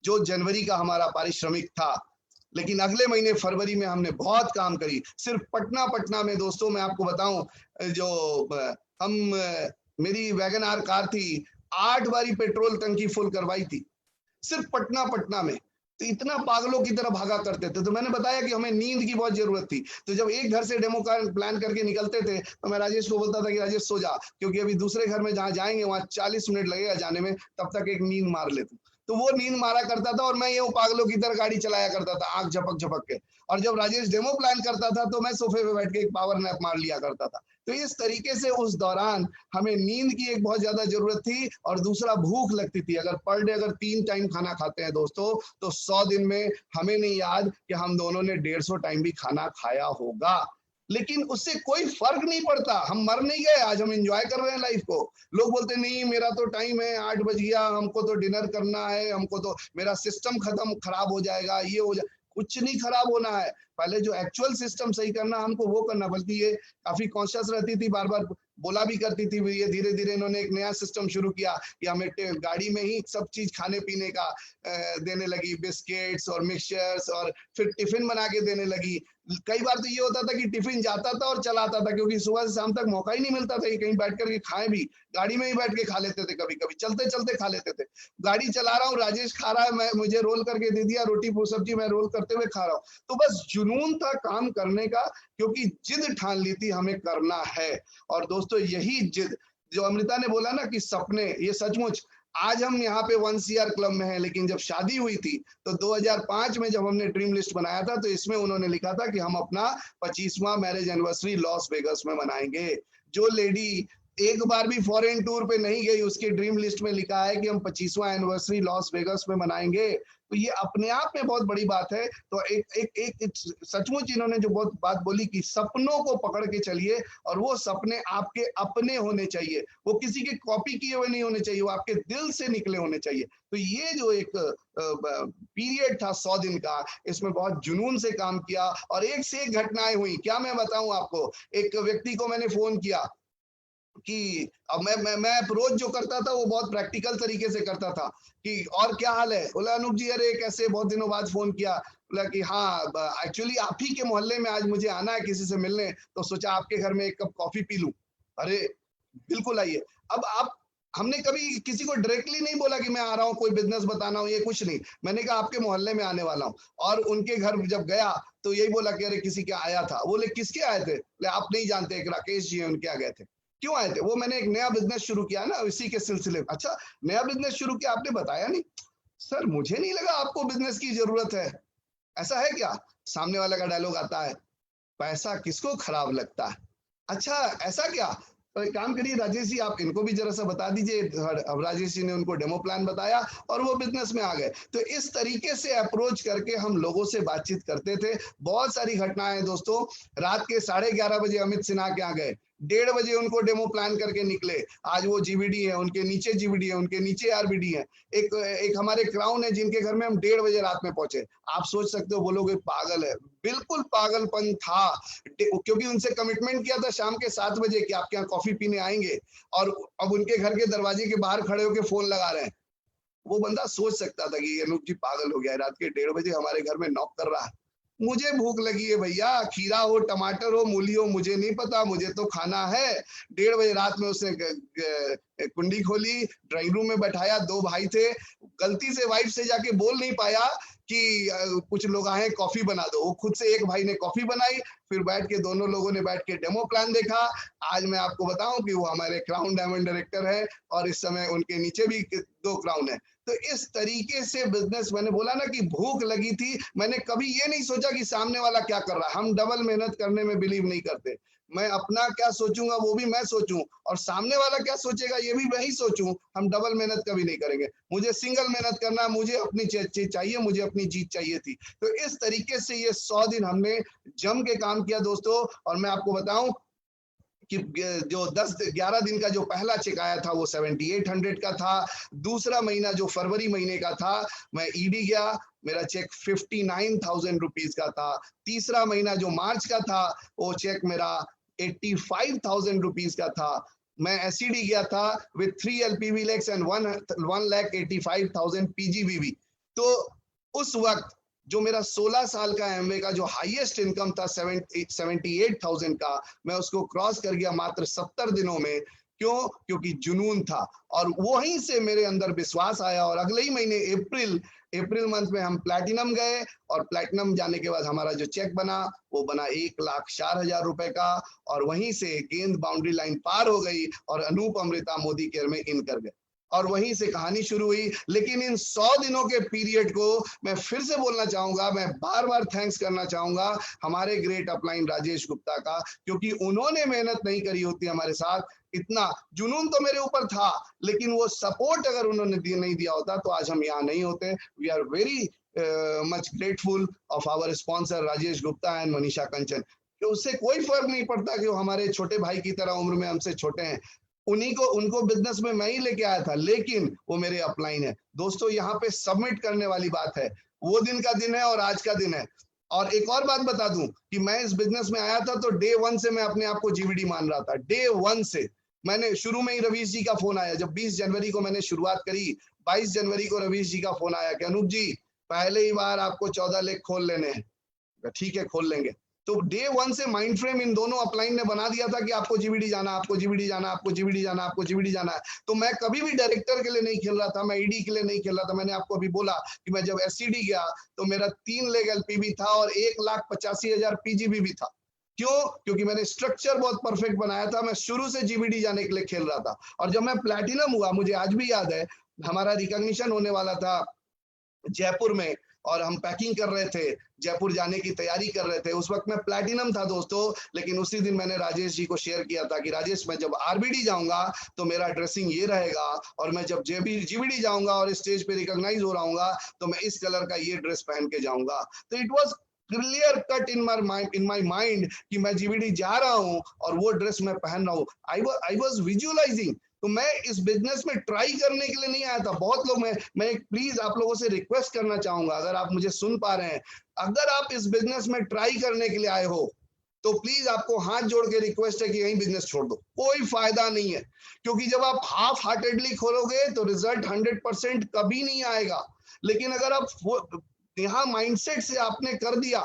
[SPEAKER 3] जो जनवरी का हमारा पारिश्रमिक था। लेकिन अगले महीने फरवरी में हमने बहुत काम करी। सिर्फ पटना में दोस्तों, मैं आपको बताऊं, जो मेरी वैगन आर कार थी, 8 बारी पेट्रोल टंकी फुल करवाई थी, सिर्फ पटना में। तो इतना पागलों की तरह भागा करते थे। तो मैंने बताया कि हमें नींद की बहुत जरूरत थी। तो जब एक घर से डेमो प्लान करके निकलते थे, तो मैं राजेश को बोलता था कि राजेश सो जा, क्योंकि अभी दूसरे घर में जहाँ जाएंगे वहां 40 मिनट लगेगा जाने में, तब तक एक नींद मार ले तू। तो वो नींद मारा करता था, और मैं ये पागलों की तरह गाड़ी चलाया करता था, आंख झपक झपक के। और जब राजेश डेमो प्लान करता था, तो मैं सोफे पे बैठ के एक पावर नैप मार लिया करता था। तो इस तरीके से उस दौरान हमें नींद की एक बहुत ज्यादा जरूरत थी, और दूसरा भूख लगती थी। अगर पर डे अगर 3 टाइम खाना खाते हैं दोस्तों, तो 100 दिन में हमें नहीं याद कि हम दोनों ने 150 टाइम भी खाना खाया होगा। लेकिन उससे कोई फर्क नहीं पड़ता, हम मर नहीं गए, आज हम एंजॉय कर रहे हैं लाइफ को। लोग बोलते नहीं, मेरा तो टाइम है, 8 बज गया, हमको तो डिनर करना है, हमको तो मेरा सिस्टम खराब हो जाएगा, ये हो जाए। कुछ नहीं खराब होना है, पहले जो एक्चुअल सिस्टम सही करना हमको वो करना। बल्कि ये काफी कॉन्शियस रहती थी, बार बार बोला भी करती थी। ये धीरे धीरे इन्होंने एक नया सिस्टम शुरू किया कि हमें गाड़ी में ही सब चीज खाने पीने का देने लगी, बिस्किट्स और मिक्सचर्स, और फिर टिफिन बना के देने लगी। कई बार तो ये होता था कि टिफिन जाता था और चला आता था, क्योंकि सुबह से शाम तक मौका ही नहीं मिलता था कि कहीं बैठ करके खाएं भी। गाड़ी में ही बैठ के खा लेते थे, कभी कभी चलते चलते खा लेते थे। गाड़ी चला रहा हूँ, राजेश खा रहा है, मैं मुझे रोल करके दे दिया, रोटी सब्जी मैं रोल करते हुए खा रहा हूँ। तो बस जुनून था काम करने का, क्योंकि जिद ठान ली थी हमें करना है। और दोस्तों यही जिद जो अमृता ने बोला ना कि सपने, ये सचमुच आज हम यहाँ पे 1 CR क्लब में हैं, लेकिन जब शादी हुई थी तो 2005 में जब हमने ड्रीम लिस्ट बनाया था तो इसमें उन्होंने लिखा था कि हम अपना 25वां मैरिज एनिवर्सरी लॉस वेगस में मनाएंगे। जो लेडी एक बार भी फॉरेन टूर पे नहीं गई, उसके ड्रीम लिस्ट में लिखा है कि हम 25वां एनिवर्सरी लॉस वेगस में मनाएंगे। तो ये अपने आप में बहुत बड़ी बात है। तो एक सचमुच इन्होंने जो बहुत बात बोली कि सपनों को पकड़ के चलिए, और वो सपने आपके अपने होने चाहिए, वो किसी के कॉपी किए हुए नहीं होने चाहिए, वो आपके दिल से निकले होने चाहिए। तो ये जो एक पीरियड था 100 दिन का, इसमें बहुत जुनून से काम किया और एक से एक घटनाएं हुई। क्या मैं बताऊं आपको, एक व्यक्ति को मैंने फोन किया कि अब मैं अप्रोच जो करता था वो बहुत प्रैक्टिकल तरीके से करता था कि और क्या हाल है। बोला अनूप जी अरे कैसे, बहुत दिनों बाद फोन किया। बोला कि हाँ एक्चुअली आप ही के मोहल्ले में आज मुझे आना है किसी से मिलने, तो सोचा आपके घर में एक कप कॉफी पी लूं। अरे बिल्कुल आइए। अब आप, हमने कभी किसी को डायरेक्टली नहीं बोला कि मैं आ रहा हूँ कोई बिजनेस बताना हूँ, ये कुछ नहीं। मैंने कहा आपके मोहल्ले में आने वाला हूँ। और उनके घर जब गया तो यही बोला कि अरे किसी के आया था। बोले किसके आए थे? बोले आप नहीं जानते, एक राकेश जी है उनके आ गए थे। क्यों आए थे? वो मैंने एक नया बिजनेस शुरू किया ना, इसी के सिलसिले में। अच्छा नया बिजनेस शुरू किया, आपने बताया नहीं? सर मुझे नहीं लगा आपको बिजनेस की जरूरत है। ऐसा है क्या? सामने वाले का डायलॉग आता है, पैसा किसको खराब लगता है। अच्छा ऐसा क्या? तो एक काम करिए राजेश जी, आप इनको भी जरा सा बता दीजिए। अब राजेश जी ने उनको डेमो प्लान बताया और वो बिजनेस में आ गए। तो इस तरीके से अप्रोच करके हम लोगों से बातचीत करते थे। बहुत सारी घटनाएं दोस्तों, रात के 11:30 बजे अमित सिन्हा के आ गए, 1:30 बजे उनको डेमो प्लान करके निकले। आज वो जीवीडी है, उनके नीचे जीवीडी है, उनके नीचे आरबीडी है। एक हमारे क्राउन है जिनके घर में हम 1:30 बजे रात में पहुंचे। आप सोच सकते हो, बोलोगे पागल है, बिल्कुल पागलपन था, क्योंकि उनसे कमिटमेंट किया था शाम के 7 बजे कि आपके यहाँ कॉफी पीने आएंगे, और अब उनके घर के दरवाजे के बाहर खड़े होकर फोन लगा रहे हैं। वो बंदा सोच सकता था कि अनूप जी पागल हो गया, रात के 1:30 बजे हमारे घर में नॉक कर रहा है। मुझे भूख लगी है भैया, खीरा हो, टमाटर हो, मूली हो, मुझे नहीं पता, मुझे तो खाना है। 1:30 बजे रात में उसने कुंडी खोली, ड्राइंग रूम में बैठाया, 2 भाई थे। गलती से वाइफ से जाके बोल नहीं पाया कि कुछ लोग आए कॉफी बना दो। वो खुद से एक भाई ने कॉफी बनाई, फिर बैठ के दोनों लोगों ने बैठ के डेमो प्लान देखा। आज मैं आपको बताऊं कि वो हमारे क्राउन डायमंड डायरेक्टर है, और इस समय उनके नीचे भी 2 क्राउन है। तो इस तरीके से बिजनेस, मैंने बोला ना कि भूख लगी थी। मैंने कभी ये नहीं सोचा कि सामने वाला क्या कर रहा है। हम डबल मेहनत करने में बिलीव नहीं करते। मैं अपना क्या सोचूंगा वो भी मैं सोचूं, और सामने वाला क्या सोचेगा ये भी मैं ही सोचूं। हम डबल मेहनत कभी नहीं करेंगे। मुझे सिंगल मेहनत करना, मुझे अपनी चीज चाहिए, मुझे अपनी जीत चाहिए थी। तो इस तरीके से ये 100 दिन हमने जम के काम किया दोस्तों। और मैं आपको बताऊं कि जो 10-11 दिन का जो पहला चेक आया था वो 7800 का था। दूसरा महीना जो फरवरी महीने का था, मैं ईडी गया, मेरा चेक 59,000 रुपीज का था। तीसरा महीना जो मार्च का था, वो चेक मेरा 85,000 रुपीज का था। मैं एसईडी गया था विद 3 एलपीवी लेक्स एंड 1,85,000 पीजीबीवी। तो उस वक्त जो मेरा 16 साल का एमवे का जो हाईएस्ट इनकम था 78,000 का, मैं उसको क्रॉस कर गया मात्र 70 दिनों में। क्यों? क्योंकि जुनून था, और वहीं से मेरे अंदर विश्वास आया। और अगले ही महीने अप्रैल मंथ में हम प्लैटिनम गए, और प्लैटिनम जाने के बाद हमारा जो चेक बना वो बना 1,04,000 रुपए का। और वहीं से गेंद बाउंड्री लाइन पार हो गई और अनूप अमृता मोदी केयर में इन कर गए, और वहीं से कहानी शुरू हुई। लेकिन इन 100 दिनों के पीरियड को मैं फिर से बोलना चाहूंगा, मैं बार बार थैंक्स करना चाहूंगा हमारे ग्रेट अपलाइन राजेश गुप्ता का, क्योंकि उन्होंने मेहनत नहीं करी होती हमारे साथ। इतना जुनून तो मेरे ऊपर था, लेकिन वो सपोर्ट अगर उन्होंने नहीं दिया होता तो आज हम यहाँ नहीं होते। We are very much grateful of our sponsor Rajesh Gupta and Manisha Kanchan. कि उससे कोई फर्क नहीं पड़ता कि वो हमारे छोटे भाई की तरह उम्र में हमसे छोटे हैं। उनको बिजनेस में मैं ही लेके आया था, लेकिन वो मेरे अपलाइन है। दोस्तों यहाँ पे सबमिट करने वाली बात है, वो दिन का दिन है और आज का दिन है। और एक और बात बता दूं कि मैं इस बिजनेस में आया था तो डे 1 से मैं अपने आप को जीवीडी मान रहा था। डे 1 से मैंने, शुरू में ही रवीश जी का फोन आया। जब 20 जनवरी को मैंने शुरुआत करी, 22 जनवरी को रवीश जी का फोन आया कि अनूप जी पहले ही बार आपको 14 लेख खोल लेने हैं। ठीक है खोल लेंगे। तो डे 1 से माइंड फ्रेम इन दोनों अपलाइन ने बना दिया था कि आपको जीबीडी जाना, आपको जीबीडी जाना, आपको जीबीडी जाना, आपको जीबीडी जाना है। तो मैं कभी भी डायरेक्टर के लिए नहीं खेल रहा था, मैं ईडी के लिए नहीं खेल रहा था। मैंने आपको अभी बोला कि मैं जब एससीडी गया तो मेरा 3 लाख एलपीबी था और 1,85,000 पीजीबी भी था। क्यों? क्योंकि मैंने स्ट्रक्चर बहुत परफेक्ट बनाया था। मैं शुरू से जीबीडी जाने के लिए खेल रहा था। और जब मैं प्लैटिनम हुआ, मुझे आज भी याद है, हमारा रिकॉग्निशन होने वाला था जयपुर में और हम पैकिंग कर रहे थे, जयपुर जाने की तैयारी कर रहे थे। उस वक्त मैं प्लैटिनम था दोस्तों, लेकिन उसी दिन मैंने राजेश जी को शेयर किया था कि राजेश, मैं जब आरबीडी जाऊंगा तो मेरा ड्रेसिंग ये रहेगा, और मैं जब जीबीडी जाऊंगा और स्टेज पे रिकॉग्नाइज हो रहा हूँ तो मैं इस कलर का ये ड्रेस पहन के जाऊंगा। तो it was clear cut in my mind कि मैं जीबीडी जा रहा हूँ और वो ड्रेस मैं पहन रहा हूँ। I was visualising. तो मैं इस बिजनेस में ट्राई करने के लिए नहीं आया था। बहुत लोग, मैं प्लीज आप लोगों से रिक्वेस्ट करना चाहूंगा, अगर आप मुझे सुन पा रहे हैं, अगर आप इस बिजनेस में ट्राई करने के लिए आए हो तो प्लीज आपको हाथ जोड़ के रिक्वेस्ट है कि यही बिजनेस छोड़ दो, कोई फायदा नहीं है। क्योंकि जब आप हाफ हार्टेडली खोलोगे तो रिजल्ट 100% कभी नहीं आएगा। लेकिन अगर आप यहाँ माइंडसेट से आपने कर दिया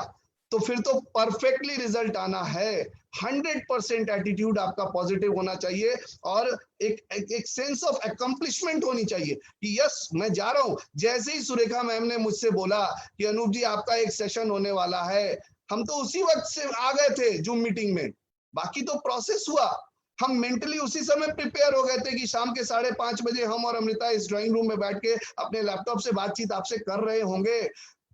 [SPEAKER 3] तो फिर तो परफेक्टली रिजल्ट आना है। 100% एटीट्यूड आपका पॉजिटिव होना चाहिए और एक सेंस ऑफ अकम्प्लिशमेंट होनी चाहिए कि यस मैं जा रहा हूं। जैसे ही सुरेखा मैम ने मुझसे बोला कि अनूप जी आपका एक सेशन होने वाला है, हम तो उसी वक्त से आ गए थे जूम मीटिंग में। बाकी तो प्रोसेस हुआ, हम मेंटली उसी समय प्रिपेयर हो गए थे कि शाम के 5:30 बजे हम और अमृता इस ड्राइंग रूम में बैठ के अपने लैपटॉप से बातचीत आपसे कर रहे होंगे।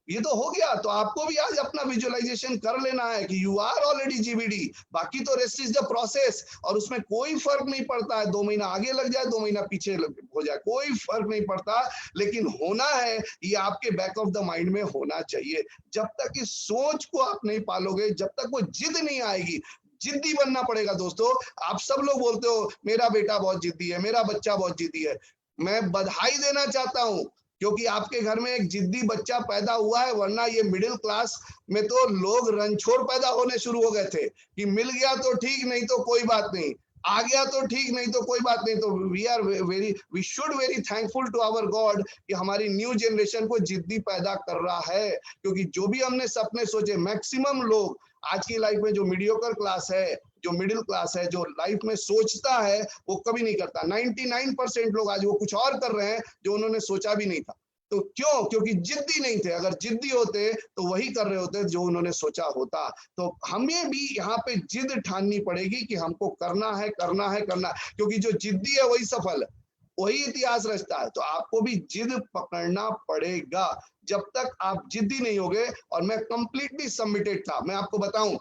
[SPEAKER 3] ये तो हो गया। तो आपको भी आज अपना विजुअलाइजेशन कर लेना है कि यू आर ऑलरेडी जीबीडी। बाकी तो रेस्ट इज द प्रोसेस, और उसमें कोई फर्क नहीं पड़ता है 2 महीना आगे लग जाए 2 महीना पीछे हो जाए, कोई फर्क नहीं पड़ता। लेकिन होना है, ये आपके बैक ऑफ द माइंड में होना चाहिए। जब तक इस सोच को आप नहीं पालोगे, जब तक वो जिद नहीं आएगी, जिद्दी बनना पड़ेगा दोस्तों। आप सब लोग बोलते हो मेरा बेटा बहुत जिद्दी है, मेरा बच्चा बहुत जिद्दी है। मैं बधाई देना चाहता हूं क्योंकि आपके घर में एक जिद्दी बच्चा पैदा हुआ है, वरना ये मिडिल क्लास में तो लोग रंछोड़ पैदा होने शुरू हो गए थे कि मिल गया तो ठीक, नहीं तो कोई बात नहीं, आ गया तो ठीक, नहीं तो कोई बात नहीं। तो we should very thankful to our god कि हमारी न्यू जनरेशन को जिद्दी पैदा कर रहा है। क्योंकि जो भी हमने सपने सोचे, मैक्सिमम लोग आज की लाइफ में जो मीडियोकर क्लास है, जो मिडिल क्लास है, जो लाइफ में सोचता है वो कभी नहीं करता। 99% लोग आज वो कुछ और कर रहे हैं जो उन्होंने सोचा भी नहीं था। तो क्यों? क्योंकि जिद्दी नहीं थे। अगर जिद्दी होते तो वही कर रहे होते जो उन्होंने सोचा होता। तो हमें भी यहाँ पे जिद ठाननी पड़ेगी कि हमको करना है, करना है, करना है। क्योंकि जो जिद्दी है वही सफल है, वही इतिहास रचता है। तो आपको भी जिद पकड़ना पड़ेगा। जब तक आप जिद्दी नहीं होगे, और मैं कंप्लीटली सबमिटेड था। मैं आपको बताऊं,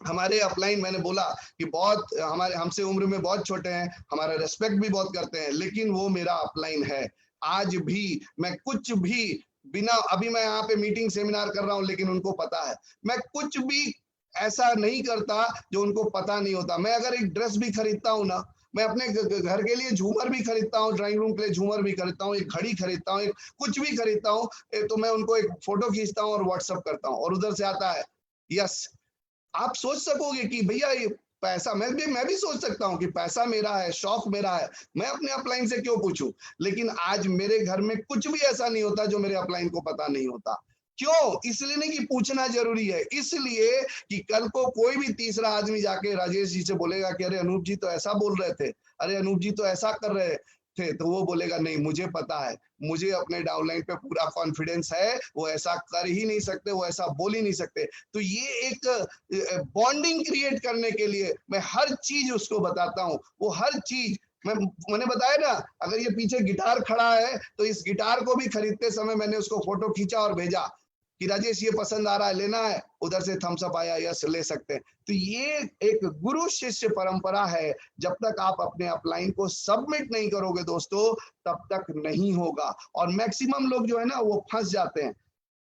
[SPEAKER 3] हमारे अपलाइन, मैंने बोला कि बहुत हमारे हमसे उम्र में बहुत छोटे हैं, हमारा रेस्पेक्ट भी बहुत करते हैं, लेकिन वो मेरा अपलाइन है। आज भी मैं कुछ भी बिना, अभी मैं यहाँ पे मीटिंग सेमिनार कर रहा हूँ, लेकिन उनको पता है मैं कुछ भी ऐसा नहीं करता जो उनको पता नहीं होता। मैं अगर एक ड्रेस भी खरीदता हूँ ना, मैं अपने घर के लिए झूमर भी खरीदता हूँ, ड्राइंग रूम के लिए झूमर भी खरीदता हूँ, एक घड़ी खरीदता हूँ, एक कुछ भी खरीदता हूँ, तो मैं उनको एक फोटो खींचता हूँ और व्हाट्सअप करता हूँ, और उधर से आता है यस। आप सोच सकोगे कि भैया ये पैसा, मैं भी सोच सकता हूँ कि पैसा मेरा है, शौक मेरा है, मैं अपने अपलाइन से क्यों पूछूं। लेकिन आज मेरे घर में कुछ भी ऐसा नहीं होता जो मेरे अपलाइन को पता नहीं होता। क्यों? इसलिए नहीं कि पूछना जरूरी है, इसलिए कि कल को कोई भी तीसरा आदमी जाके राजेश जी से बोलेगा कि अरे अनूप जी तो ऐसा बोल रहे थे, अरे अनूप जी तो ऐसा कर रहे थे, तो वो बोलेगा नहीं मुझे पता है, मुझे अपने डाउनलाइन पे पूरा कॉन्फिडेंस है, वो ऐसा कर ही नहीं सकते, वो ऐसा बोल ही नहीं सकते। तो ये एक बॉन्डिंग क्रिएट करने के लिए मैं हर चीज उसको बताता हूँ। वो हर चीज मैंने बताया ना, अगर ये पीछे गिटार खड़ा है तो इस गिटार को भी खरीदते समय मैंने उसको फोटो खींचा और भेजा कि राजेश ये पसंद आ रहा है, लेना है, उधर से थम्स अप आया, यस ले सकते हैं। तो ये एक गुरु शिष्य परंपरा है। जब तक आप अपने अपलाइन को सबमिट नहीं करोगे दोस्तों, तब तक नहीं होगा। और मैक्सिमम लोग जो है ना वो फंस जाते हैं।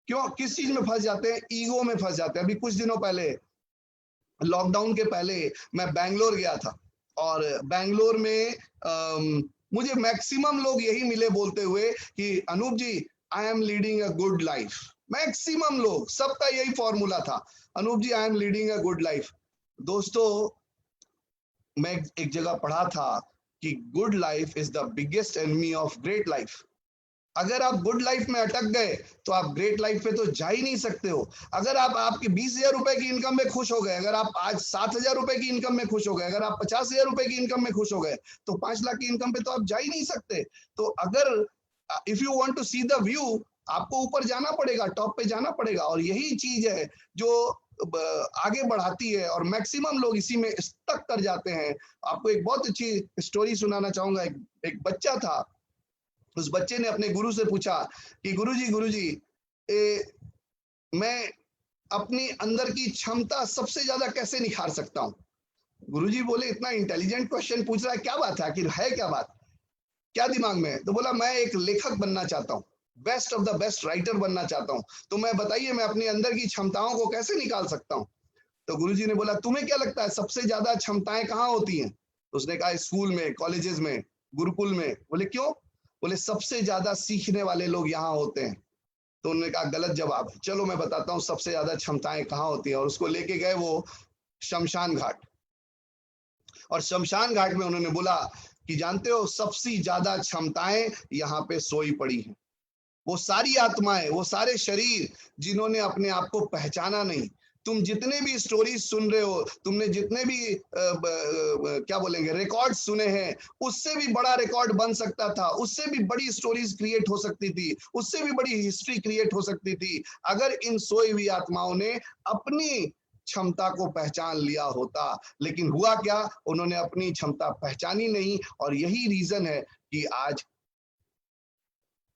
[SPEAKER 3] क्यों? किस चीज में फंस जाते हैं? ईगो में फंस जाते हैं। अभी कुछ दिनों पहले, लॉकडाउन के पहले, मैं बैंगलोर गया था, और बैंगलोर में मुझे मैक्सिमम लोग यही मिले बोलते हुए कि Anoop ji I am leading a good life. Maximum लोग, सबका यही फॉर्मूला था, Anoop ji I am leading a good life. दोस्तों मैं एक जगह पढ़ा था कि good life is the biggest enemy of great life. अगर आप गुड लाइफ में अटक गए तो आप ग्रेट लाइफ पे तो जा ही नहीं सकते हो। अगर आप आपकी 20,000 रुपए की इनकम में खुश हो गए, अगर आप आज 7,000 रुपए की इनकम में खुश हो गए, अगर आप 50,000 रुपए की इनकम में खुश हो गए, तो 5 लाख की इनकम पे तो आप जा ही नहीं सकते। तो अगर if you want to see the view, आपको ऊपर जाना पड़ेगा, टॉप पे जाना पड़ेगा। और यही चीज है जो आगे बढ़ाती है, और मैक्सिमम लोग इसी में स्टक कर जाते हैं। आपको एक बहुत अच्छी स्टोरी सुनाना चाहूंगा। एक बच्चा था, उस बच्चे ने अपने गुरु से पूछा कि गुरुजी मैं अपनी अंदर की क्षमता सबसे ज्यादा कैसे निखार सकता हूँ। गुरुजी बोले इतना इंटेलिजेंट क्वेश्चन पूछ रहा है, क्या बात है, आखिर है क्या बात, क्या दिमाग में है? तो बोला मैं एक लेखक बनना चाहता हूँ, best of the best writer बनना चाहता हूँ, तो मैं बताइए मैं अपनी अंदर की क्षमताओं को कैसे निकाल सकता हूँ। तो गुरुजी ने बोला तुम्हें क्या लगता है सबसे ज्यादा क्षमताएं कहाँ होती हैं? तो उसने कहा स्कूल में, कॉलेजेस में, गुरुकुल में। बोले क्यों? बोले सबसे ज्यादा सीखने वाले लोग यहाँ होते हैं। तो उन्होंने कहा गलत जवाब, चलो मैं बताता हूँ सबसे ज्यादा क्षमताएं कहाँ होती हैं। और उसको लेके गए वो शमशान घाट, और शमशान घाट में उन्होंने बोला कि जानते हो सबसे ज्यादा क्षमताएं यहाँ पे सोई पड़ी हैं। वो सारी आत्माएं, वो सारे शरीर जिन्होंने अपने आप को पहचाना नहीं। तुम जितने भी स्टोरीज सुन रहे हो, तुमने जितने भी क्या बोलेंगे रिकॉर्ड सुने हैं, उससे भी बड़ा रिकॉर्ड बन सकता था, उससे भी बड़ी स्टोरीज क्रिएट हो सकती थी, उससे भी बड़ी हिस्ट्री क्रिएट हो सकती थी, अगर इन सोई हुई आत्माओं ने अपनी क्षमता को पहचान लिया होता। लेकिन हुआ क्या, उन्होंने अपनी क्षमता पहचानी नहीं, और यही रीजन है कि आज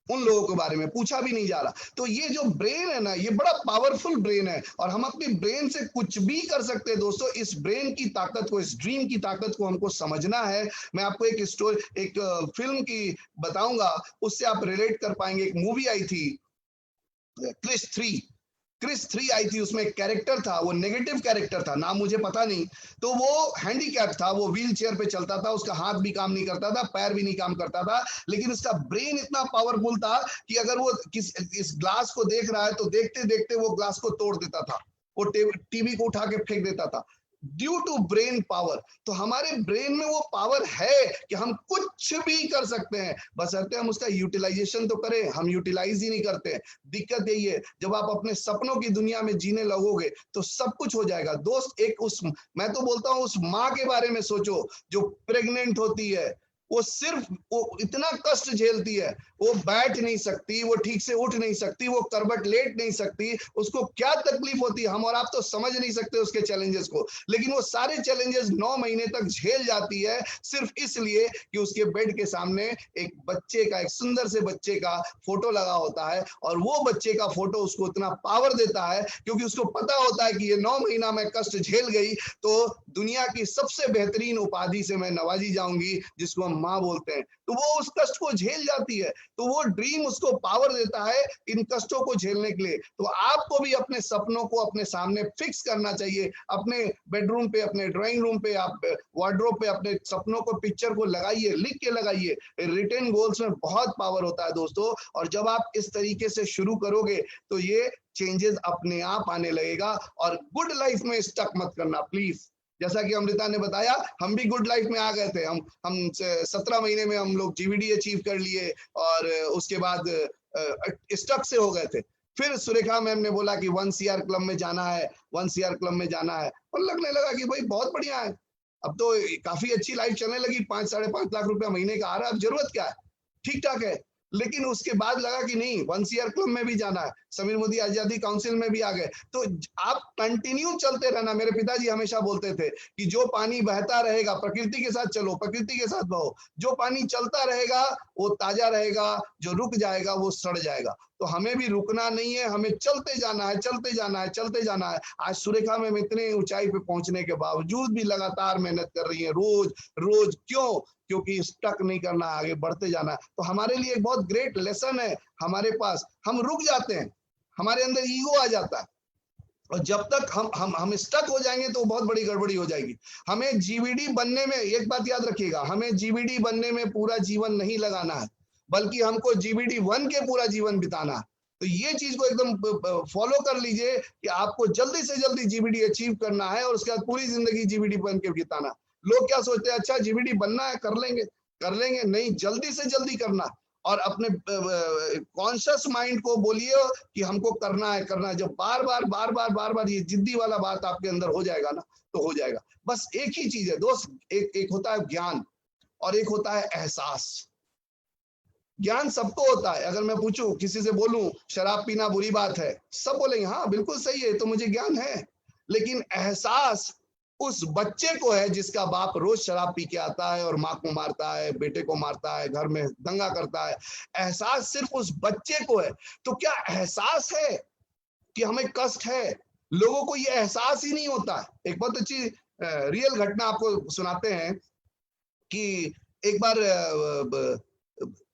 [SPEAKER 3] उन लोगों के बारे में पूछा भी नहीं जा रहा। तो ये जो ब्रेन है ना, ये बड़ा पावरफुल ब्रेन है, और हम अपनी ब्रेन से कुछ भी कर सकते हैं दोस्तों। इस ब्रेन की ताकत को, इस ड्रीम की ताकत को हमको समझना है। मैं आपको एक स्टोरी, एक फिल्म की बताऊंगा, उससे आप रिलेट कर पाएंगे। एक मूवी आई थी क्रिस 3 आई थी, उसमें एक कैरेक्टर था, वो नेगेटिव कैरेक्टर था, नाम मुझे पता नहीं। तो वो हैंडीकैप था, वो व्हील चेयर पे चलता था, उसका हाथ भी काम नहीं करता था, पैर भी नहीं काम करता था, लेकिन उसका ब्रेन इतना पावरफुल था कि अगर वो इस ग्लास को देख रहा है तो देखते देखते वो ग्लास को तोड़ देता था, वो टीवी को उठा के फेंक देता था, ड्यू टू ब्रेन पावर। तो हमारे ब्रेन में वो पावर है कि हम कुछ भी कर सकते हैं, बस हम उसका यूटिलाइजेशन तो करें। हम यूटिलाइज ही नहीं करते। दिक्कत यही है, जब आप अपने सपनों की दुनिया में जीने लगोगे तो सब कुछ हो जाएगा दोस्त। मैं तो बोलता हूं उस माँ के बारे में सोचो जो प्रेग्नेंट होती है, वो सिर्फ वो इतना कष्ट झेलती है, वो बैठ नहीं सकती, वो ठीक से उठ नहीं सकती, वो करवट लेट नहीं सकती, उसको क्या तकलीफ होती है हम और आप तो समझ नहीं सकते उसके चैलेंजेस को। लेकिन वो सारे चैलेंजेस 9 महीने तक झेल जाती है, सिर्फ इसलिए कि उसके बेड के सामने एक बच्चे का, एक सुंदर से बच्चे का फोटो लगा होता है, और वो बच्चे का फोटो उसको इतना पावर देता है क्योंकि उसको पता होता है कि ये 9 महीना में कष्ट झेल गई तो दुनिया की सबसे बेहतरीन उपाधि से मैं नवाजी जाऊंगी, जिसको हम माँ बोलते हैं। तो वो उस कष्ट को झेल जाती है, तो वो ड्रीम उसको पावर देता है इन कष्टों को झेलने के लिए। तो आपको भी अपने सपनों को अपने सामने फिक्स करना चाहिए, अपने बेडरूम पे, अपने ड्राइंग रूम पे, आप वार्डरोब पे अपने सपनों को, पिक्चर को लगाइए, लिख के लगाइए। रिटन गोल्स में बहुत पावर होता है दोस्तों, और जब आप इस तरीके से शुरू करोगे तो ये चेंजेस अपने आप आने लगेगा। और गुड लाइफ में स्टक मत करना प्लीज। जैसा कि अमृता ने बताया, हम भी गुड लाइफ में आ गए थे। हम 17 महीने में हम लोग जीवीडी अचीव कर लिए, और उसके बाद स्टक से हो गए थे। फिर सुरेखा मैम ने बोला कि 1 CR क्लब में जाना है, 1 CR क्लब में जाना है, और लगने लगा कि भाई बहुत बढ़िया है, अब तो काफी अच्छी लाइफ चलने लगी, 5-5.5 लाख रुपया महीने का आ रहा है, अब जरूरत क्या है, ठीक ठाक है। लेकिन उसके बाद लगा कि नहीं, 1 CR क्लब में भी जाना है, समीर मोदी आजादी काउंसिल में भी आ गए। तो आप कंटिन्यू चलते रहना। मेरे पिताजी हमेशा बोलते थे कि जो पानी बहता रहेगा, प्रकृति के साथ चलो, प्रकृति के साथ बहो, जो पानी चलता रहेगा वो ताजा रहेगा, जो रुक जाएगा वो सड़ जाएगा। तो हमें भी रुकना नहीं है, हमें चलते जाना है, चलते जाना है, चलते जाना है। आज सुरेखा में इतने ऊंचाई पे पहुंचने के बावजूद भी लगातार मेहनत कर रही है, रोज रोज। क्यों? क्योंकि स्टक नहीं करना, आगे बढ़ते जाना है। तो हमारे लिए एक बहुत ग्रेट लेसन है हमारे पास। हम रुक जाते हैं, हमारे अंदर ईगो आ जाता है, और जब तक हम स्टक हो जाएंगे तो बहुत बड़ी गड़बड़ी हो जाएगी। हमें जीवीडी बनने में, एक बात याद रखिएगा, हमें जीवीडी बनने में पूरा जीवन नहीं लगाना है, बल्कि हमको जीवीडी 1 के पूरा जीवन बिताना है। तो ये चीज को एकदम फॉलो कर लीजिए कि आपको जल्दी से जल्दी जीवीडी अचीव करना है, और उसके बाद पूरी जिंदगी जीवीडी बन के बिताना। लोग क्या सोचते हैं, अच्छा जीवीडी बनना है, कर लेंगे, नहीं, जल्दी से जल्दी करना। और अपने कॉन्शियस माइंड को बोलिए कि हमको करना है करना है। जब बार बार ये जिद्दी वाला बात आपके अंदर हो जाएगा ना, तो हो जाएगा। बस एक ही चीज है दोस्त, एक होता है ज्ञान और एक होता है एहसास। ज्ञान सबको होता है। अगर मैं पूछूं, किसी से बोलूं शराब पीना बुरी बात है, सब बोलेंगे हाँ बिल्कुल सही है, तो मुझे ज्ञान है। लेकिन एहसास उस बच्चे को है जिसका बाप रोज शराब पी के आता है और माँ को मारता है, बेटे को मारता है, घर में दंगा करता है। एहसास सिर्फ उस बच्चे को है। तो क्या एहसास है कि हमें कष्ट है? लोगों को ये एहसास ही नहीं होता। एक बहुत अच्छी रियल घटना आपको सुनाते हैं कि एक बार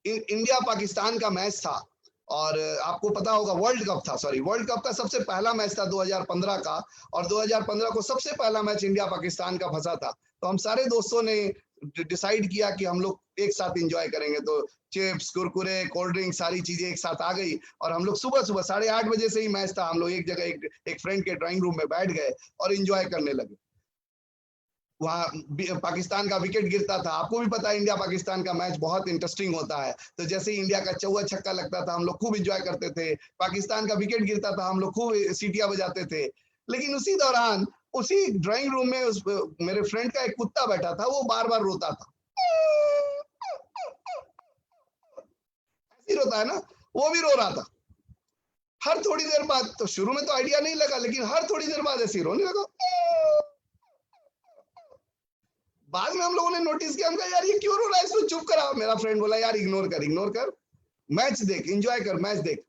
[SPEAKER 3] इंडिया पाकिस्तान का मैच था, और आपको पता होगा वर्ल्ड कप था, सॉरी वर्ल्ड कप का सबसे पहला मैच था 2015 का, और 2015 को सबसे पहला मैच इंडिया पाकिस्तान का फंसा था। तो हम सारे दोस्तों ने डिसाइड किया कि हम लोग एक साथ एंजॉय करेंगे। तो चिप्स, कुरकुरे, कोल्ड ड्रिंक, सारी चीजें एक साथ आ गई, और हम लोग सुबह 8:30 बजे से ही मैच था। हम लोग एक जगह एक फ्रेंड के ड्राइंग रूम में बैठ गए और एंजॉय करने लगे। वहां पाकिस्तान का विकेट गिरता था। आपको भी पता है इंडिया पाकिस्तान का मैच बहुत इंटरेस्टिंग होता है। तो जैसे ही इंडिया का चौका छक्का लगता था, हम लोग खूब एंजॉय करते थे। पाकिस्तान का विकेट गिरता था, हम लोग खूब सीटियां बजाते थे। लेकिन उसी दौरान उसी ड्राइंग रूम में मेरे फ्रेंड का एक कुत्ता बैठा था, वो बार बार रोता था। ऐसे रोता है ना, वो भी रो रहा था। हर थोड़ी देर बाद, तो शुरू में तो आइडिया नहीं लगा, लेकिन हर थोड़ी देर बाद ऐसे रोने लगा। बाद में हम लोगों ने नोटिस किया, हम कहा यार ये क्यों रो रहा है, इसको चुप करा। मेरा फ्रेंड बोला यार इग्नोर कर, मैच देख, एंजॉय कर, मैच देख।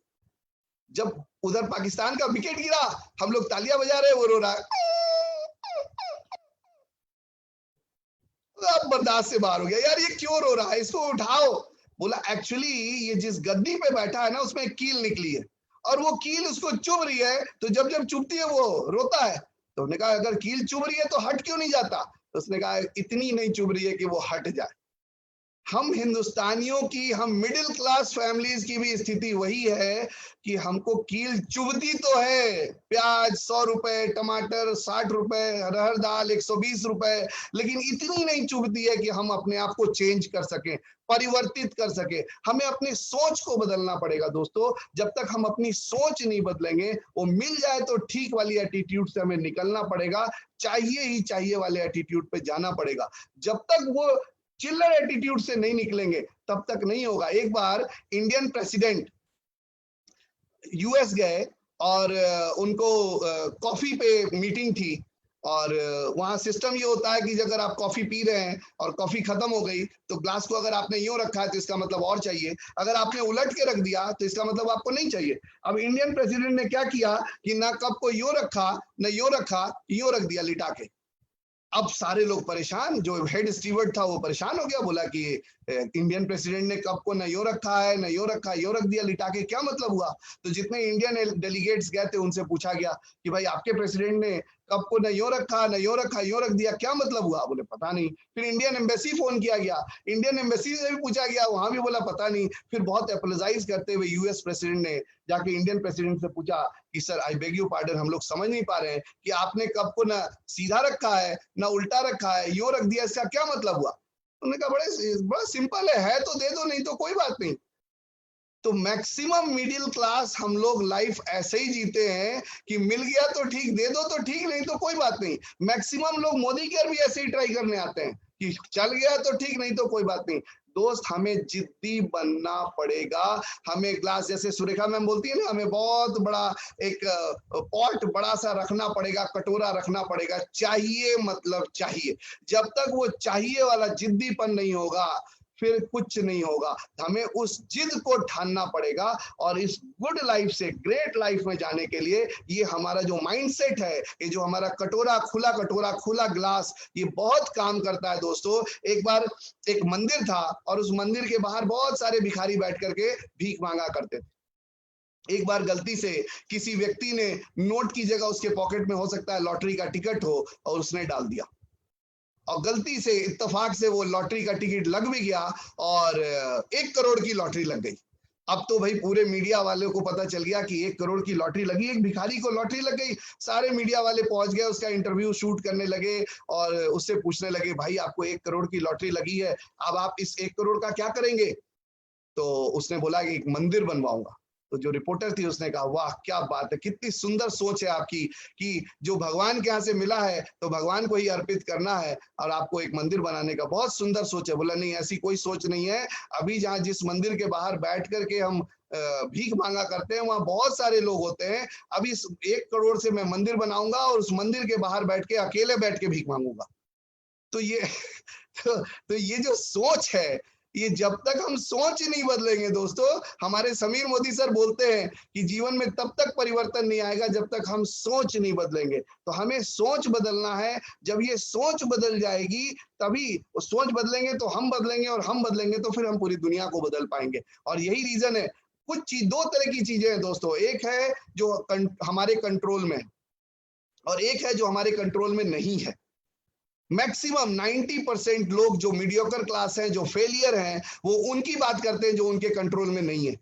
[SPEAKER 3] जब उधर पाकिस्तान का विकेट गिरा, हम लोग तालियां बजा रहे, वो रो रहा है। अब बर्दाश्त से बाहर हो गया, यार ये क्यों रो रहा है, इसको उठाओ। बोला एक्चुअली ये जिस गद्दी पे बैठा है ना, उसमें एक कील निकली है, और वो कील उसको चुभ रही है। तो जब जब चुभती है वो रोता है। तो हमने कहा अगर कील चुभ रही है तो हट क्यों नहीं जाता? तो उसने कहा इतनी नहीं चुभ रही है कि वो हट जाए। हम हिंदुस्तानियों की, हम मिडिल क्लास फैमिलीज की भी स्थिति वही है कि हमको कील चुभती तो है। प्याज 100 रुपए, टमाटर 60 रुपए, अरहर दाल 120 रुपए, लेकिन इतनी नहीं चुभती है कि हम अपने आप को चेंज कर सकें, परिवर्तित कर सके। हमें अपनी सोच को बदलना पड़ेगा दोस्तों। जब तक हम अपनी सोच नहीं बदलेंगे, वो मिल जाए तो ठीक वाली एटीट्यूड से हमें निकलना पड़ेगा, चाहिए ही चाहिए वाले एटीट्यूड पे जाना पड़ेगा। जब तक वो चिल्लर एटीट्यूड से नहीं निकलेंगे, तब तक नहीं होगा। एक बार इंडियन प्रेसिडेंट यूएस गए, और उनको कॉफी पे मीटिंग थी, और वहां सिस्टम ये होता है कि अगर आप कॉफी पी रहे हैं और कॉफी खत्म हो गई, तो ग्लास को अगर आपने यूं रखा है तो इसका मतलब और चाहिए, अगर आपने उलट के रख दिया तो इसका मतलब आपको नहीं चाहिए। अब इंडियन प्रेसिडेंट ने क्या किया कि ना कप को यूं रखा, न यूं रखा, यूं रख दिया लिटा के। अब सारे लोग परेशान, जो हेड स्टीवर्ड था वो परेशान हो गया, बोला कि इंडियन प्रेसिडेंट ने कप को न यो रखा है, न यो रखा, यो रख दिया लिटा के, क्या मतलब हुआ? तो जितने इंडियन डेलीगेट्स गए थे उनसे पूछा गया कि भाई आपके प्रेसिडेंट ने कप को न यो रखा, न यो रखा, यो रख दिया, क्या मतलब हुआ? बोले पता नहीं। फिर इंडियन एम्बेसी फोन किया गया, इंडियन एम्बेसी से भी पूछा गया, वहां भी बोला पता नहीं। फिर बहुत एपोलोजाइज करते हुए यूएस प्रेसिडेंट ने जाके इंडियन प्रेसिडेंट से पूछा कि sir I beg you pardon, हम लोग समझ नहीं पा रहे हैं कि आपने कप को न सीधा रखा है, न उल्टा रखा है, यो रख दिया, इसका क्या मतलब हुआ? उन्होंने कहा बड़ा सिंपल है तो दे दो, नहीं तो कोई बात नहीं। तो मैक्सिमम मिडिल क्लास हम लोग लाइफ ऐसे ही जीते हैं कि मिल गया तो ठीक, दे दो तो ठीक, नहीं तो कोई बात नहीं। मैक्सिमम लोग मोदी केयर भी ऐसे ही ट्राई करने आते हैं कि चल गया तो ठीक, नहीं तो कोई बात नहीं। दोस्त हमें जिद्दी बनना पड़ेगा। हमें ग्लास, जैसे सुरेखा मैम बोलती है ना, हमें बहुत बड़ा एक पॉट बड़ा सा रखना पड़ेगा, कटोरा रखना पड़ेगा। चाहिए मतलब चाहिए। जब तक वो चाहिए वाला जिद्दीपन नहीं होगा, फिर कुछ नहीं होगा। हमें उस जिद को ठानना पड़ेगा, और इस गुड लाइफ से ग्रेट लाइफ में जाने के लिए ये हमारा जो माइंडसेट है, ये जो हमारा कटोरा, खुला ग्लास, ये बहुत काम करता है दोस्तों। एक बार एक मंदिर था, और उस मंदिर के बाहर बहुत सारे भिखारी बैठ करके भीख मांगा करते थे। एक बार गलती से किसी व्यक्ति ने नोट की जगह उसके पॉकेट में, हो सकता है लॉटरी का टिकट हो, और उसने डाल दिया, और गलती से इत्तेफाक से वो लॉटरी का टिकट लग भी गया, और 1 करोड़ की लॉटरी लग गई। अब तो भाई पूरे मीडिया वालों को पता चल गया कि 1 करोड़ की लॉटरी लगी, एक भिखारी को लॉटरी लग गई। सारे मीडिया वाले पहुंच गए, उसका इंटरव्यू शूट करने लगे, और उससे पूछने लगे भाई आपको 1 करोड़ की लॉटरी लगी है, अब आप इस 1 करोड़ का क्या करेंगे? तो उसने बोला कि एक मंदिर बनवाऊंगा। तो जो रिपोर्टर थी उसने कहा वाह क्या बात है, कितनी सुंदर सोच है आपकी कि जो भगवान के यहाँ से मिला है तो भगवान को ही अर्पित करना है और आपको एक मंदिर बनाने का बहुत सुंदर सोच है। बोला नहीं ऐसी कोई सोच नहीं है, अभी जहाँ जिस मंदिर के बाहर बैठ करके हम भीख मांगा करते हैं वहां बहुत सारे लोग होते हैं, अभी 1 करोड़ से मैं मंदिर बनाऊंगा और उस मंदिर के बाहर बैठ के अकेले बैठ के भीख मांगूंगा। तो ये तो ये जो सोच है, ये जब तक हम सोच नहीं बदलेंगे दोस्तों, हमारे समीर मोदी सर बोलते हैं कि जीवन में तब तक परिवर्तन नहीं आएगा जब तक हम सोच नहीं बदलेंगे। तो हमें सोच बदलना है, जब ये सोच बदल जाएगी तभी सोच बदलेंगे तो हम बदलेंगे और हम बदलेंगे तो फिर हम पूरी दुनिया को बदल पाएंगे। और यही रीजन है, कुछ चीज 2 तरह की चीजें हैं दोस्तों, एक है जो हमारे कंट्रोल में और एक है जो हमारे कंट्रोल में नहीं है। मैक्सिमम 90% लोग जो मीडियोकर क्लास है, जो फेलियर हैं, वो उनकी बात करते हैं जो उनके कंट्रोल में नहीं है,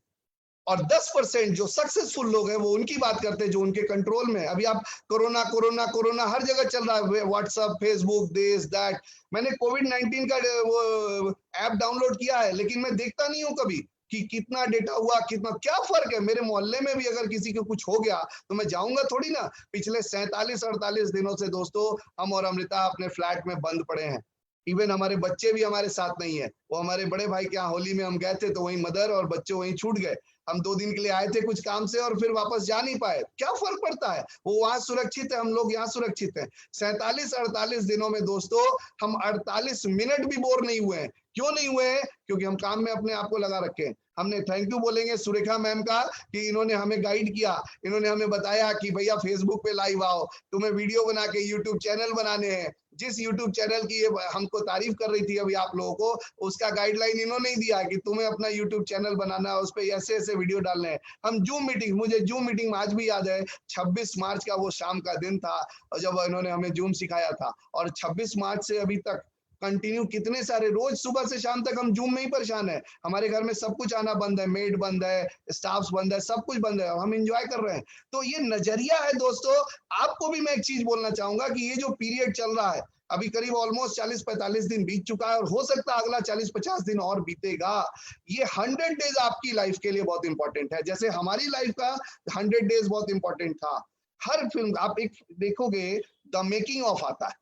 [SPEAKER 3] और 10% जो सक्सेसफुल लोग हैं वो उनकी बात करते हैं जो उनके कंट्रोल में है। अभी आप कोरोना कोरोना कोरोना हर जगह चल रहा है, व्हाट्सएप, फेसबुक, दिस दैट। मैंने कोविड-19 का वो ऐप डाउनलोड किया है, लेकिन मैं देखता नहीं हूँ कभी कि कितना डेटा हुआ, कितना क्या फर्क है। मेरे मोहल्ले में भी अगर किसी को कुछ हो गया तो मैं जाऊंगा थोड़ी ना। पिछले 47-48 दिनों से दोस्तों हम और अमृता अपने फ्लैट में बंद पड़े हैं। इवन हमारे बच्चे भी हमारे साथ नहीं है। वो हमारे बड़े भाई के यहाँ होली में हम गए थे तो वहीं मदर और बच्चे वहीं छूट गए। हम 2 दिन के लिए आए थे कुछ काम से और फिर वापस जा नहीं पाए। क्या फर्क पड़ता है, वो वहां सुरक्षित है, हम लोग यहाँ सुरक्षित हैं। 47-48 दिनों में दोस्तों हम 48 मिनट भी बोर नहीं हुए हैं। क्यों नहीं हुए हैं? क्योंकि हम काम में अपने आप को लगा रखे हैं। हमने थैंक यू बोलेंगे सुरेखा मैम का कि इन्होंने हमें गाइड किया, इन्होंने हमें बताया कि भैया फेसबुक पे लाइव आओ, तुम्हें वीडियो बना के यूट्यूब चैनल बनाने हैं। जिस यूट्यूब चैनल की ये हमको तारीफ कर रही थी अभी आप लोगों को, उसका गाइडलाइन इन्होंने ही दिया कि तुम्हें अपना यूट्यूब चैनल बनाना है, उस पर ऐसे ऐसे वीडियो डालने हैं। हम जूम मीटिंग, मुझे जूम मीटिंग आज भी याद है, 26 मार्च का वो शाम का दिन था जब इन्होंने हमें जूम सिखाया था। और 26 मार्च से अभी तक कंटिन्यू कितने सारे रोज सुबह से शाम तक हम जूम में ही परेशान है। हमारे घर में सब कुछ आना बंद है, मेड बंद है, स्टाफ्स बंद है, सब कुछ बंद है और हम एंजॉय कर रहे हैं। तो ये नजरिया है दोस्तों। आपको भी मैं एक चीज बोलना चाहूंगा कि ये जो पीरियड चल रहा है, अभी करीब ऑलमोस्ट 40-45 दिन बीत चुका है और हो सकता है अगला 40-50 दिन और बीतेगा। ये 100 डेज आपकी लाइफ के लिए बहुत इंपॉर्टेंट है, जैसे हमारी लाइफ का 100 डेज बहुत इंपॉर्टेंट था। हर फिल्म आप एक देखोगे, द मेकिंग ऑफ आता है।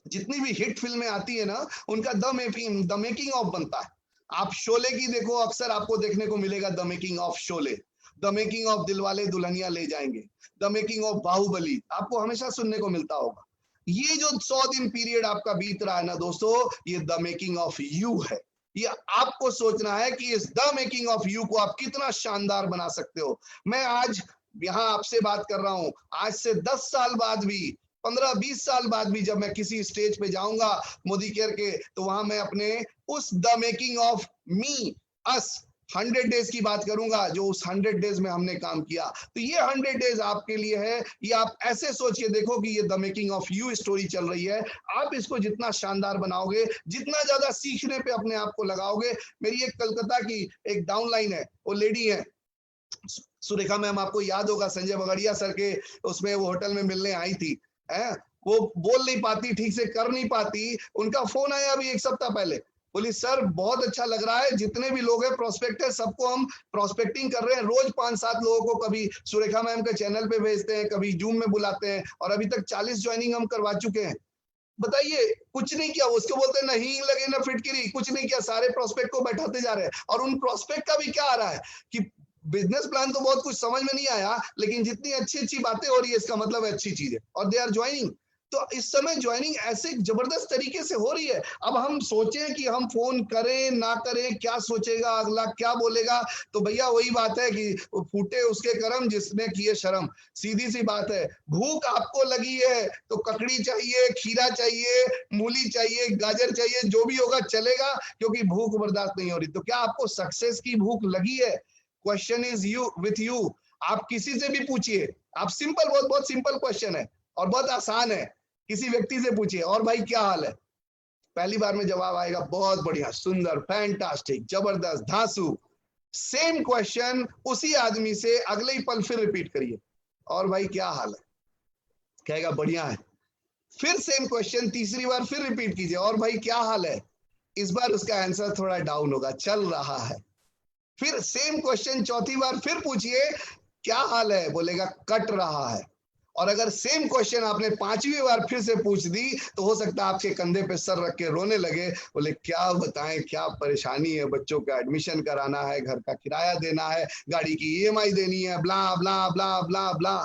[SPEAKER 3] जितनी भी हिट फिल्में आती है ना, उनका द मेकिंग ऑफ बनता है। आप शोले की देखो, अक्सर आपको देखने को मिलेगा the making of Sholay, the making of Dilwale Dulhania ले जाएंगे, द मेकिंग ऑफ बाहुबली, आपको हमेशा सुनने को मिलता होगा। ये जो 100 दिन पीरियड आपका बीत रहा है ना दोस्तों, ये द मेकिंग ऑफ यू है। ये आपको सोचना है कि इस द मेकिंग ऑफ यू को आप कितना शानदार बना सकते हो। मैं आज यहाँ आपसे बात कर रहा हूं, आज से 10 साल बाद भी, 15-20 साल बाद भी जब मैं किसी स्टेज पे जाऊंगा मोदी केयर के, तो वहां मैं अपने उस the making of me us 100 days की बात करूंगा, जो उस 100 डेज में हमने काम किया। तो ये 100 डेज आपके लिए है। ये आप ऐसे सोच के देखो कि ये the making of you story चल रही है। आप इसको जितना शानदार बनाओगे, जितना ज्यादा सीखने पे अपने आप को लगाओगे। मेरी एक कलकत्ता की एक डाउनलाइन है, वो लेडी है सुरेखा मैम, आपको याद होगा संजय बगड़िया सर के उसमें वो होटल में मिलने आई थी। वो बोल नहीं पाती, ठीक से कर नहीं पाती। उनका फोन आया अभी 1 सप्ताह पहले, बोली सर बहुत अच्छा लग रहा है, जितने भी लोग हैं प्रोस्पेक्टर, सबको हम प्रोस्पेक्टिंग कर रहे हैं। रोज 5-7 लोगों को कभी सुरेखा मैम के चैनल पे भेजते हैं, कभी जूम में बुलाते हैं, और अभी तक 40 ज्वाइनिंग हम करवा चुके हैं। बताइए, कुछ नहीं किया। उसको बोलते हैं नहीं लगे ना फिटकिरी, कुछ नहीं किया, सारे प्रोस्पेक्ट को बैठाते जा रहे हैं। और उन प्रोस्पेक्ट का भी क्या आ रहा है कि बिजनेस प्लान तो बहुत कुछ समझ में नहीं आया, लेकिन जितनी अच्छी अच्छी बातें हो रही है इसका मतलब है अच्छी चीज है, और दे आर ज्वाइनिंग। तो इस समय ज्वाइनिंग ऐसे जबरदस्त तरीके से हो रही है। अब हम सोचें कि हम फोन करें ना करें, क्या सोचेगा अगला, क्या बोलेगा। तो भैया वही बात है कि फूटे उसके कर्म जिसने किए शर्म। सीधी सी बात है, भूख आपको लगी है तो ककड़ी चाहिए, खीरा चाहिए, मूली चाहिए, गाजर चाहिए, जो भी होगा चलेगा, क्योंकि भूख बर्दाश्त नहीं हो रही। तो क्या आपको सक्सेस की भूख लगी है? Question is you with you. आप किसी से भी पूछिए, आप सिंपल, बहुत बहुत सिंपल क्वेश्चन है और बहुत आसान है। किसी व्यक्ति से पूछिए, और भाई क्या हाल है? पहली बार में जवाब आएगा बहुत बढ़िया, सुंदर, फैंटास्टिक, जबरदस्त, धांसू। सेम क्वेश्चन उसी आदमी से अगले ही पल फिर रिपीट करिए, और भाई क्या हाल है? कहेगा बढ़िया है। फिर सेम क्वेश्चन तीसरी बार फिर रिपीट कीजिए, और भाई क्या हाल है? इस बार उसका आंसर थोड़ा डाउन होगा, चल रहा है। फिर सेम क्वेश्चन चौथी बार फिर पूछिए, क्या हाल है, बोलेगा कट रहा है। और अगर सेम क्वेश्चन आपने 5वीं बार फिर से पूछ दी तो हो सकता है आपके कंधे पे सर रख के रोने लगे, बोले क्या बताएं, क्या परेशानी है, बच्चों का एडमिशन कराना है, घर का किराया देना है, गाड़ी की EMI देनी है, ब्ला ब्ला ब्ला ब्ला ब्ला।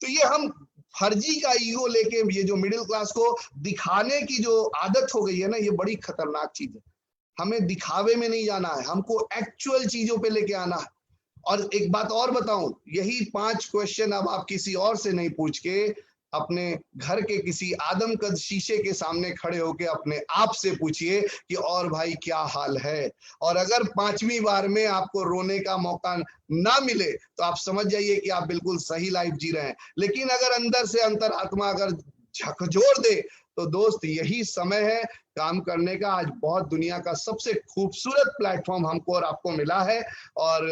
[SPEAKER 3] तो ये हम फर्जी का ईगो लेके, ये जो मिडिल क्लास को दिखाने की जो आदत हो गई है ना, ये बड़ी खतरनाक चीज है। हमें दिखावे में नहीं जाना है, हमको एक्चुअल चीजों पे लेके आना है। और एक बात और बताऊं, यही 5 क्वेश्चन अब आप किसी और से नहीं पूछ के अपने घर के किसी आदमकद शीशे के सामने खड़े होके अपने आप से पूछिए कि और भाई क्या हाल है। और अगर 5वीं बार में आपको रोने का मौका ना मिले तो आप समझ जाइए कि आप बिल्कुल सही लाइफ जी रहे हैं। लेकिन अगर अंदर से अंतरात्मा अगर झकझोर दे तो दोस्त यही समय है काम करने का। आज बहुत दुनिया का सबसे खूबसूरत प्लेटफॉर्म हमको और आपको मिला है। और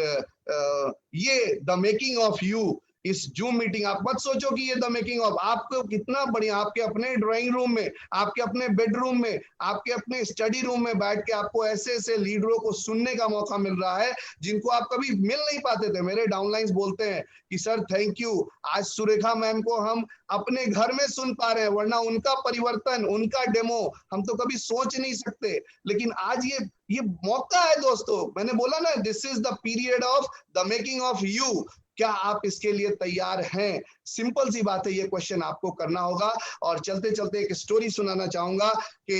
[SPEAKER 3] ये द मेकिंग ऑफ यू, इस जूम मीटिंग, आप मत सोचो कि ये द मेकिंग ऑफ, आपको कितना बढ़िया आपके अपने ड्राइंग रूम में, आपके अपने बेडरूम में, आपके अपने स्टडी रूम में बैठ के आपको ऐसे ऐसे लीडरों को सुनने का मौका मिल रहा है जिनको आप कभी मिल नहीं पाते थे। मेरे डाउनलाइंस बोलते हैं कि सर थैंक यू, आज सुरेखा मैम को हम अपने घर में सुन पा रहे हैं, वरना उनका परिवर्तन, उनका डेमो हम तो कभी सोच नहीं सकते। लेकिन आज ये मौका है दोस्तों। मैंने बोला ना, this is the period of the making of you. क्या आप इसके लिए तैयार हैं? सिंपल सी बात है, ये क्वेश्चन आपको करना होगा। और चलते चलते एक स्टोरी सुनाना चाहूंगा कि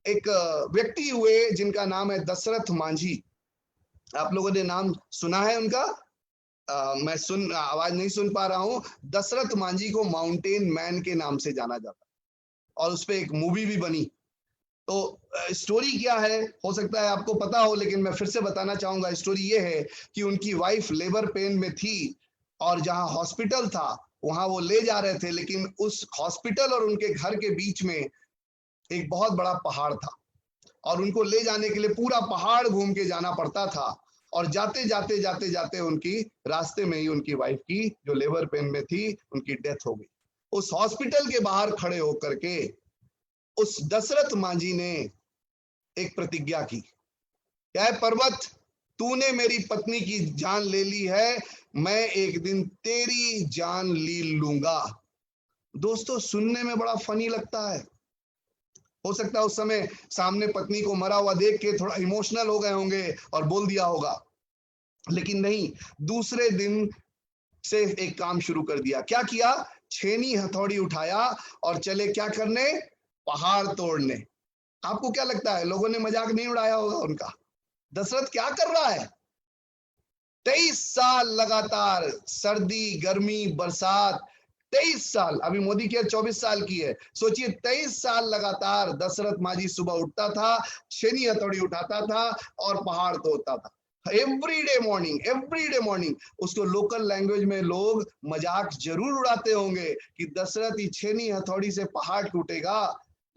[SPEAKER 3] एक व्यक्ति हुए जिनका नाम है दशरथ मांझी। आप लोगों ने नाम सुना है उनका? मैं आवाज नहीं सुन पा रहा हूं। दशरथ मांझी को माउंटेन मैन के नाम से जाना जाता है और उस पर एक मूवी भी बनी। तो स्टोरी क्या है, हो सकता है आपको पता हो, लेकिन मैं फिर से बताना चाहूंगा। स्टोरी ये है कि उनकी वाइफ लेबर पेन में थी और जहां हॉस्पिटल था वहां वो ले जा रहे थे, लेकिन उस हॉस्पिटल और उनके घर के बीच में एक बहुत बड़ा पहाड़ था और उनको ले जाने के लिए पूरा पहाड़ घूम के जाना पड़ता था। और जाते जाते जाते जाते उनकी रास्ते में ही उनकी वाइफ की, जो लेबर पेन में थी, उनकी डेथ हो गई। उस हॉस्पिटल के बाहर खड़े होकर के उस दशरथ मांझी ने एक प्रतिज्ञा की, क्या है? पर्वत, तूने मेरी पत्नी की जान ले ली है, मैं एक दिन तेरी जान ले लूंगा। दोस्तों सुनने में बड़ा फनी लगता है। हो सकता है उस समय सामने पत्नी को मरा हुआ देख के थोड़ा इमोशनल हो गए होंगे और बोल दिया होगा, लेकिन नहीं, दूसरे दिन से एक काम शुरू कर दिया। क्या किया? छेनी हथौड़ी उठाया और चले क्या करने? पहाड़ तोड़ने। आपको क्या लगता है, लोगों ने मजाक नहीं उड़ाया होगा उनका? दशरथ क्या कर रहा है? 23 साल लगातार, सर्दी गर्मी बरसात, 23 साल। अभी मोदी की 24 साल की है, सोचिए 23 साल लगातार दशरथ मांझी सुबह उठता था, छेनी हथौड़ी उठाता था और पहाड़ तोड़ता था। Every day morning. उसको लोकल लैंग्वेज में लोग मजाक जरूर उड़ाते होंगे कि दशरथ ही छेनी हथौड़ी से पहाड़ टूटेगा,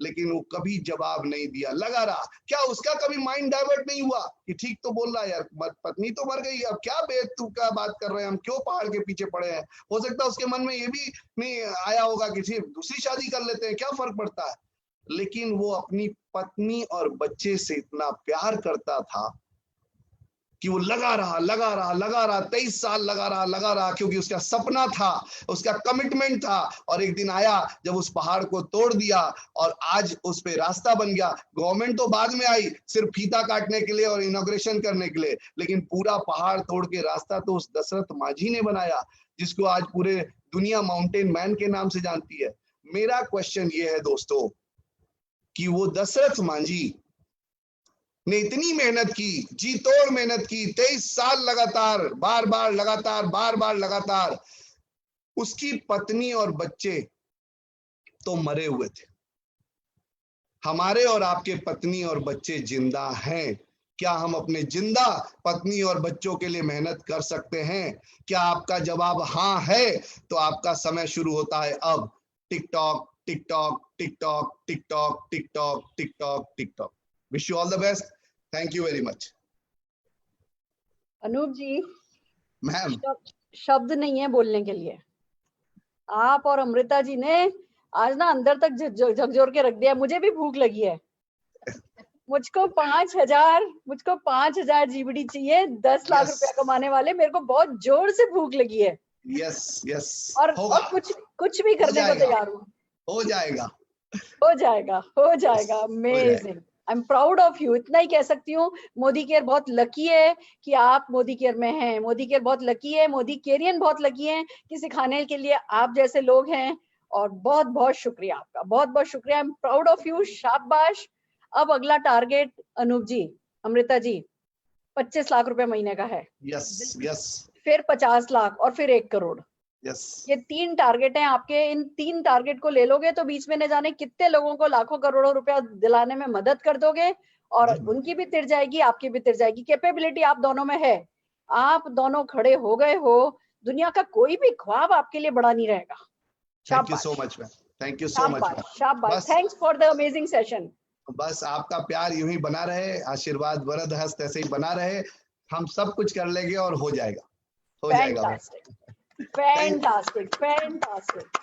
[SPEAKER 3] लेकिन वो कभी जवाब नहीं दिया, लगा रहा। क्या उसका कभी माइंड डाइवर्ट नहीं हुआ कि ठीक तो बोल रहा है यार, पत्नी तो मर गई, अब क्या बेवकूफ का बात कर रहे हैं हम, क्यों पहाड़ के पीछे पड़े हैं? हो सकता है उसके मन में ये भी नहीं आया होगा कि ठीक दूसरी शादी कर लेते हैं, क्या फर्क पड़ता है। लेकिन वो अपनी पत्नी और बच्चे से इतना प्यार करता था कि वो लगा रहा 23 साल लगा रहा, क्योंकि उसका सपना था, उसका कमिटमेंट था। और एक दिन आया जब उस पहाड़ को तोड़ दिया और आज उस पे रास्ता बन गया। गवर्नमेंट तो बाद में आई, सिर्फ फीता काटने के लिए और इनॉग्रेशन करने के लिए, लेकिन पूरा पहाड़ तोड़ के रास्ता तो उस दशरथ मांझी ने बनाया, जिसको आज पूरे दुनिया माउंटेन मैन के नाम से जानती है। मेरा क्वेश्चन ये है दोस्तों कि वो दशरथ मांझी ने इतनी मेहनत की, जी तोड़ मेहनत की, 23 साल लगातार, बार बार लगातार, उसकी पत्नी और बच्चे तो मरे हुए थे। हमारे और आपके पत्नी और बच्चे जिंदा हैं। क्या हम अपने जिंदा पत्नी और बच्चों के लिए मेहनत कर सकते हैं? क्या आपका जवाब हाँ है तो आपका समय शुरू होता है अब। TikTok TikTok TikTok TikTok TikTok TikTok TikTok. Wish you all the best. Thank you very much.
[SPEAKER 2] Anoop ji,
[SPEAKER 3] ma'am,
[SPEAKER 2] शब्द नहीं है बोलने के लिए। आप और अमृता जी ने आज ना अंदर तक झकझोर के रख दिया। मुझे भी भूख लगी है। मुझको 5,000 जीबीडी चाहिए, 10 लाख रुपया कमाने वाले। मेरे को बहुत जोर से भूख लगी है।
[SPEAKER 3] यस यस,
[SPEAKER 2] और कुछ भी करने को तैयार हूँ।
[SPEAKER 3] हो जाएगा।
[SPEAKER 2] Amazing, I am proud of you. इतना ही कह सकती हूँ। मोदी केयर बहुत लकी है कि आप मोदी केयर में हैं। मोदी केयर बहुत लकी है, मोदी केरियन बहुत लकी है कि सिखाने के लिए आप जैसे लोग हैं। और बहुत बहुत शुक्रिया आपका, बहुत बहुत शुक्रिया। I am proud of you, शाबाश। अब अगला टारगेट अनूप जी, अमृता जी, 25 लाख रुपए महीने का है।
[SPEAKER 3] यस यस,
[SPEAKER 2] फिर 50 लाख और फिर 1 करोड़।
[SPEAKER 3] यस,
[SPEAKER 2] ये 3 टारगेट हैं आपके। इन 3 टारगेट को ले लोगे तो बीच में न जाने कितने लोगों को लाखों करोड़ों रुपया दिलाने में मदद कर दोगे। और उनकी भी तिर जाएगी, आपकी भी तिर जाएगी। कैपेबिलिटी आप दोनों में है, आप दोनों खड़े हो गए हो। दुनिया का कोई भी ख्वाब आपके लिए बड़ा नहीं रहेगा।
[SPEAKER 3] Thank you so much ma'am, thank you so much.
[SPEAKER 2] शाबाश, thanks for the amazing session.
[SPEAKER 3] बस आपका प्यार यूं ही बना रहे, आशीर्वाद वरद हस्त ऐसे ही बना रहे। हम सब कुछ कर लेंगे और हो जाएगा, हो जाएगा।
[SPEAKER 2] Fantastic, fantastic, fantastic.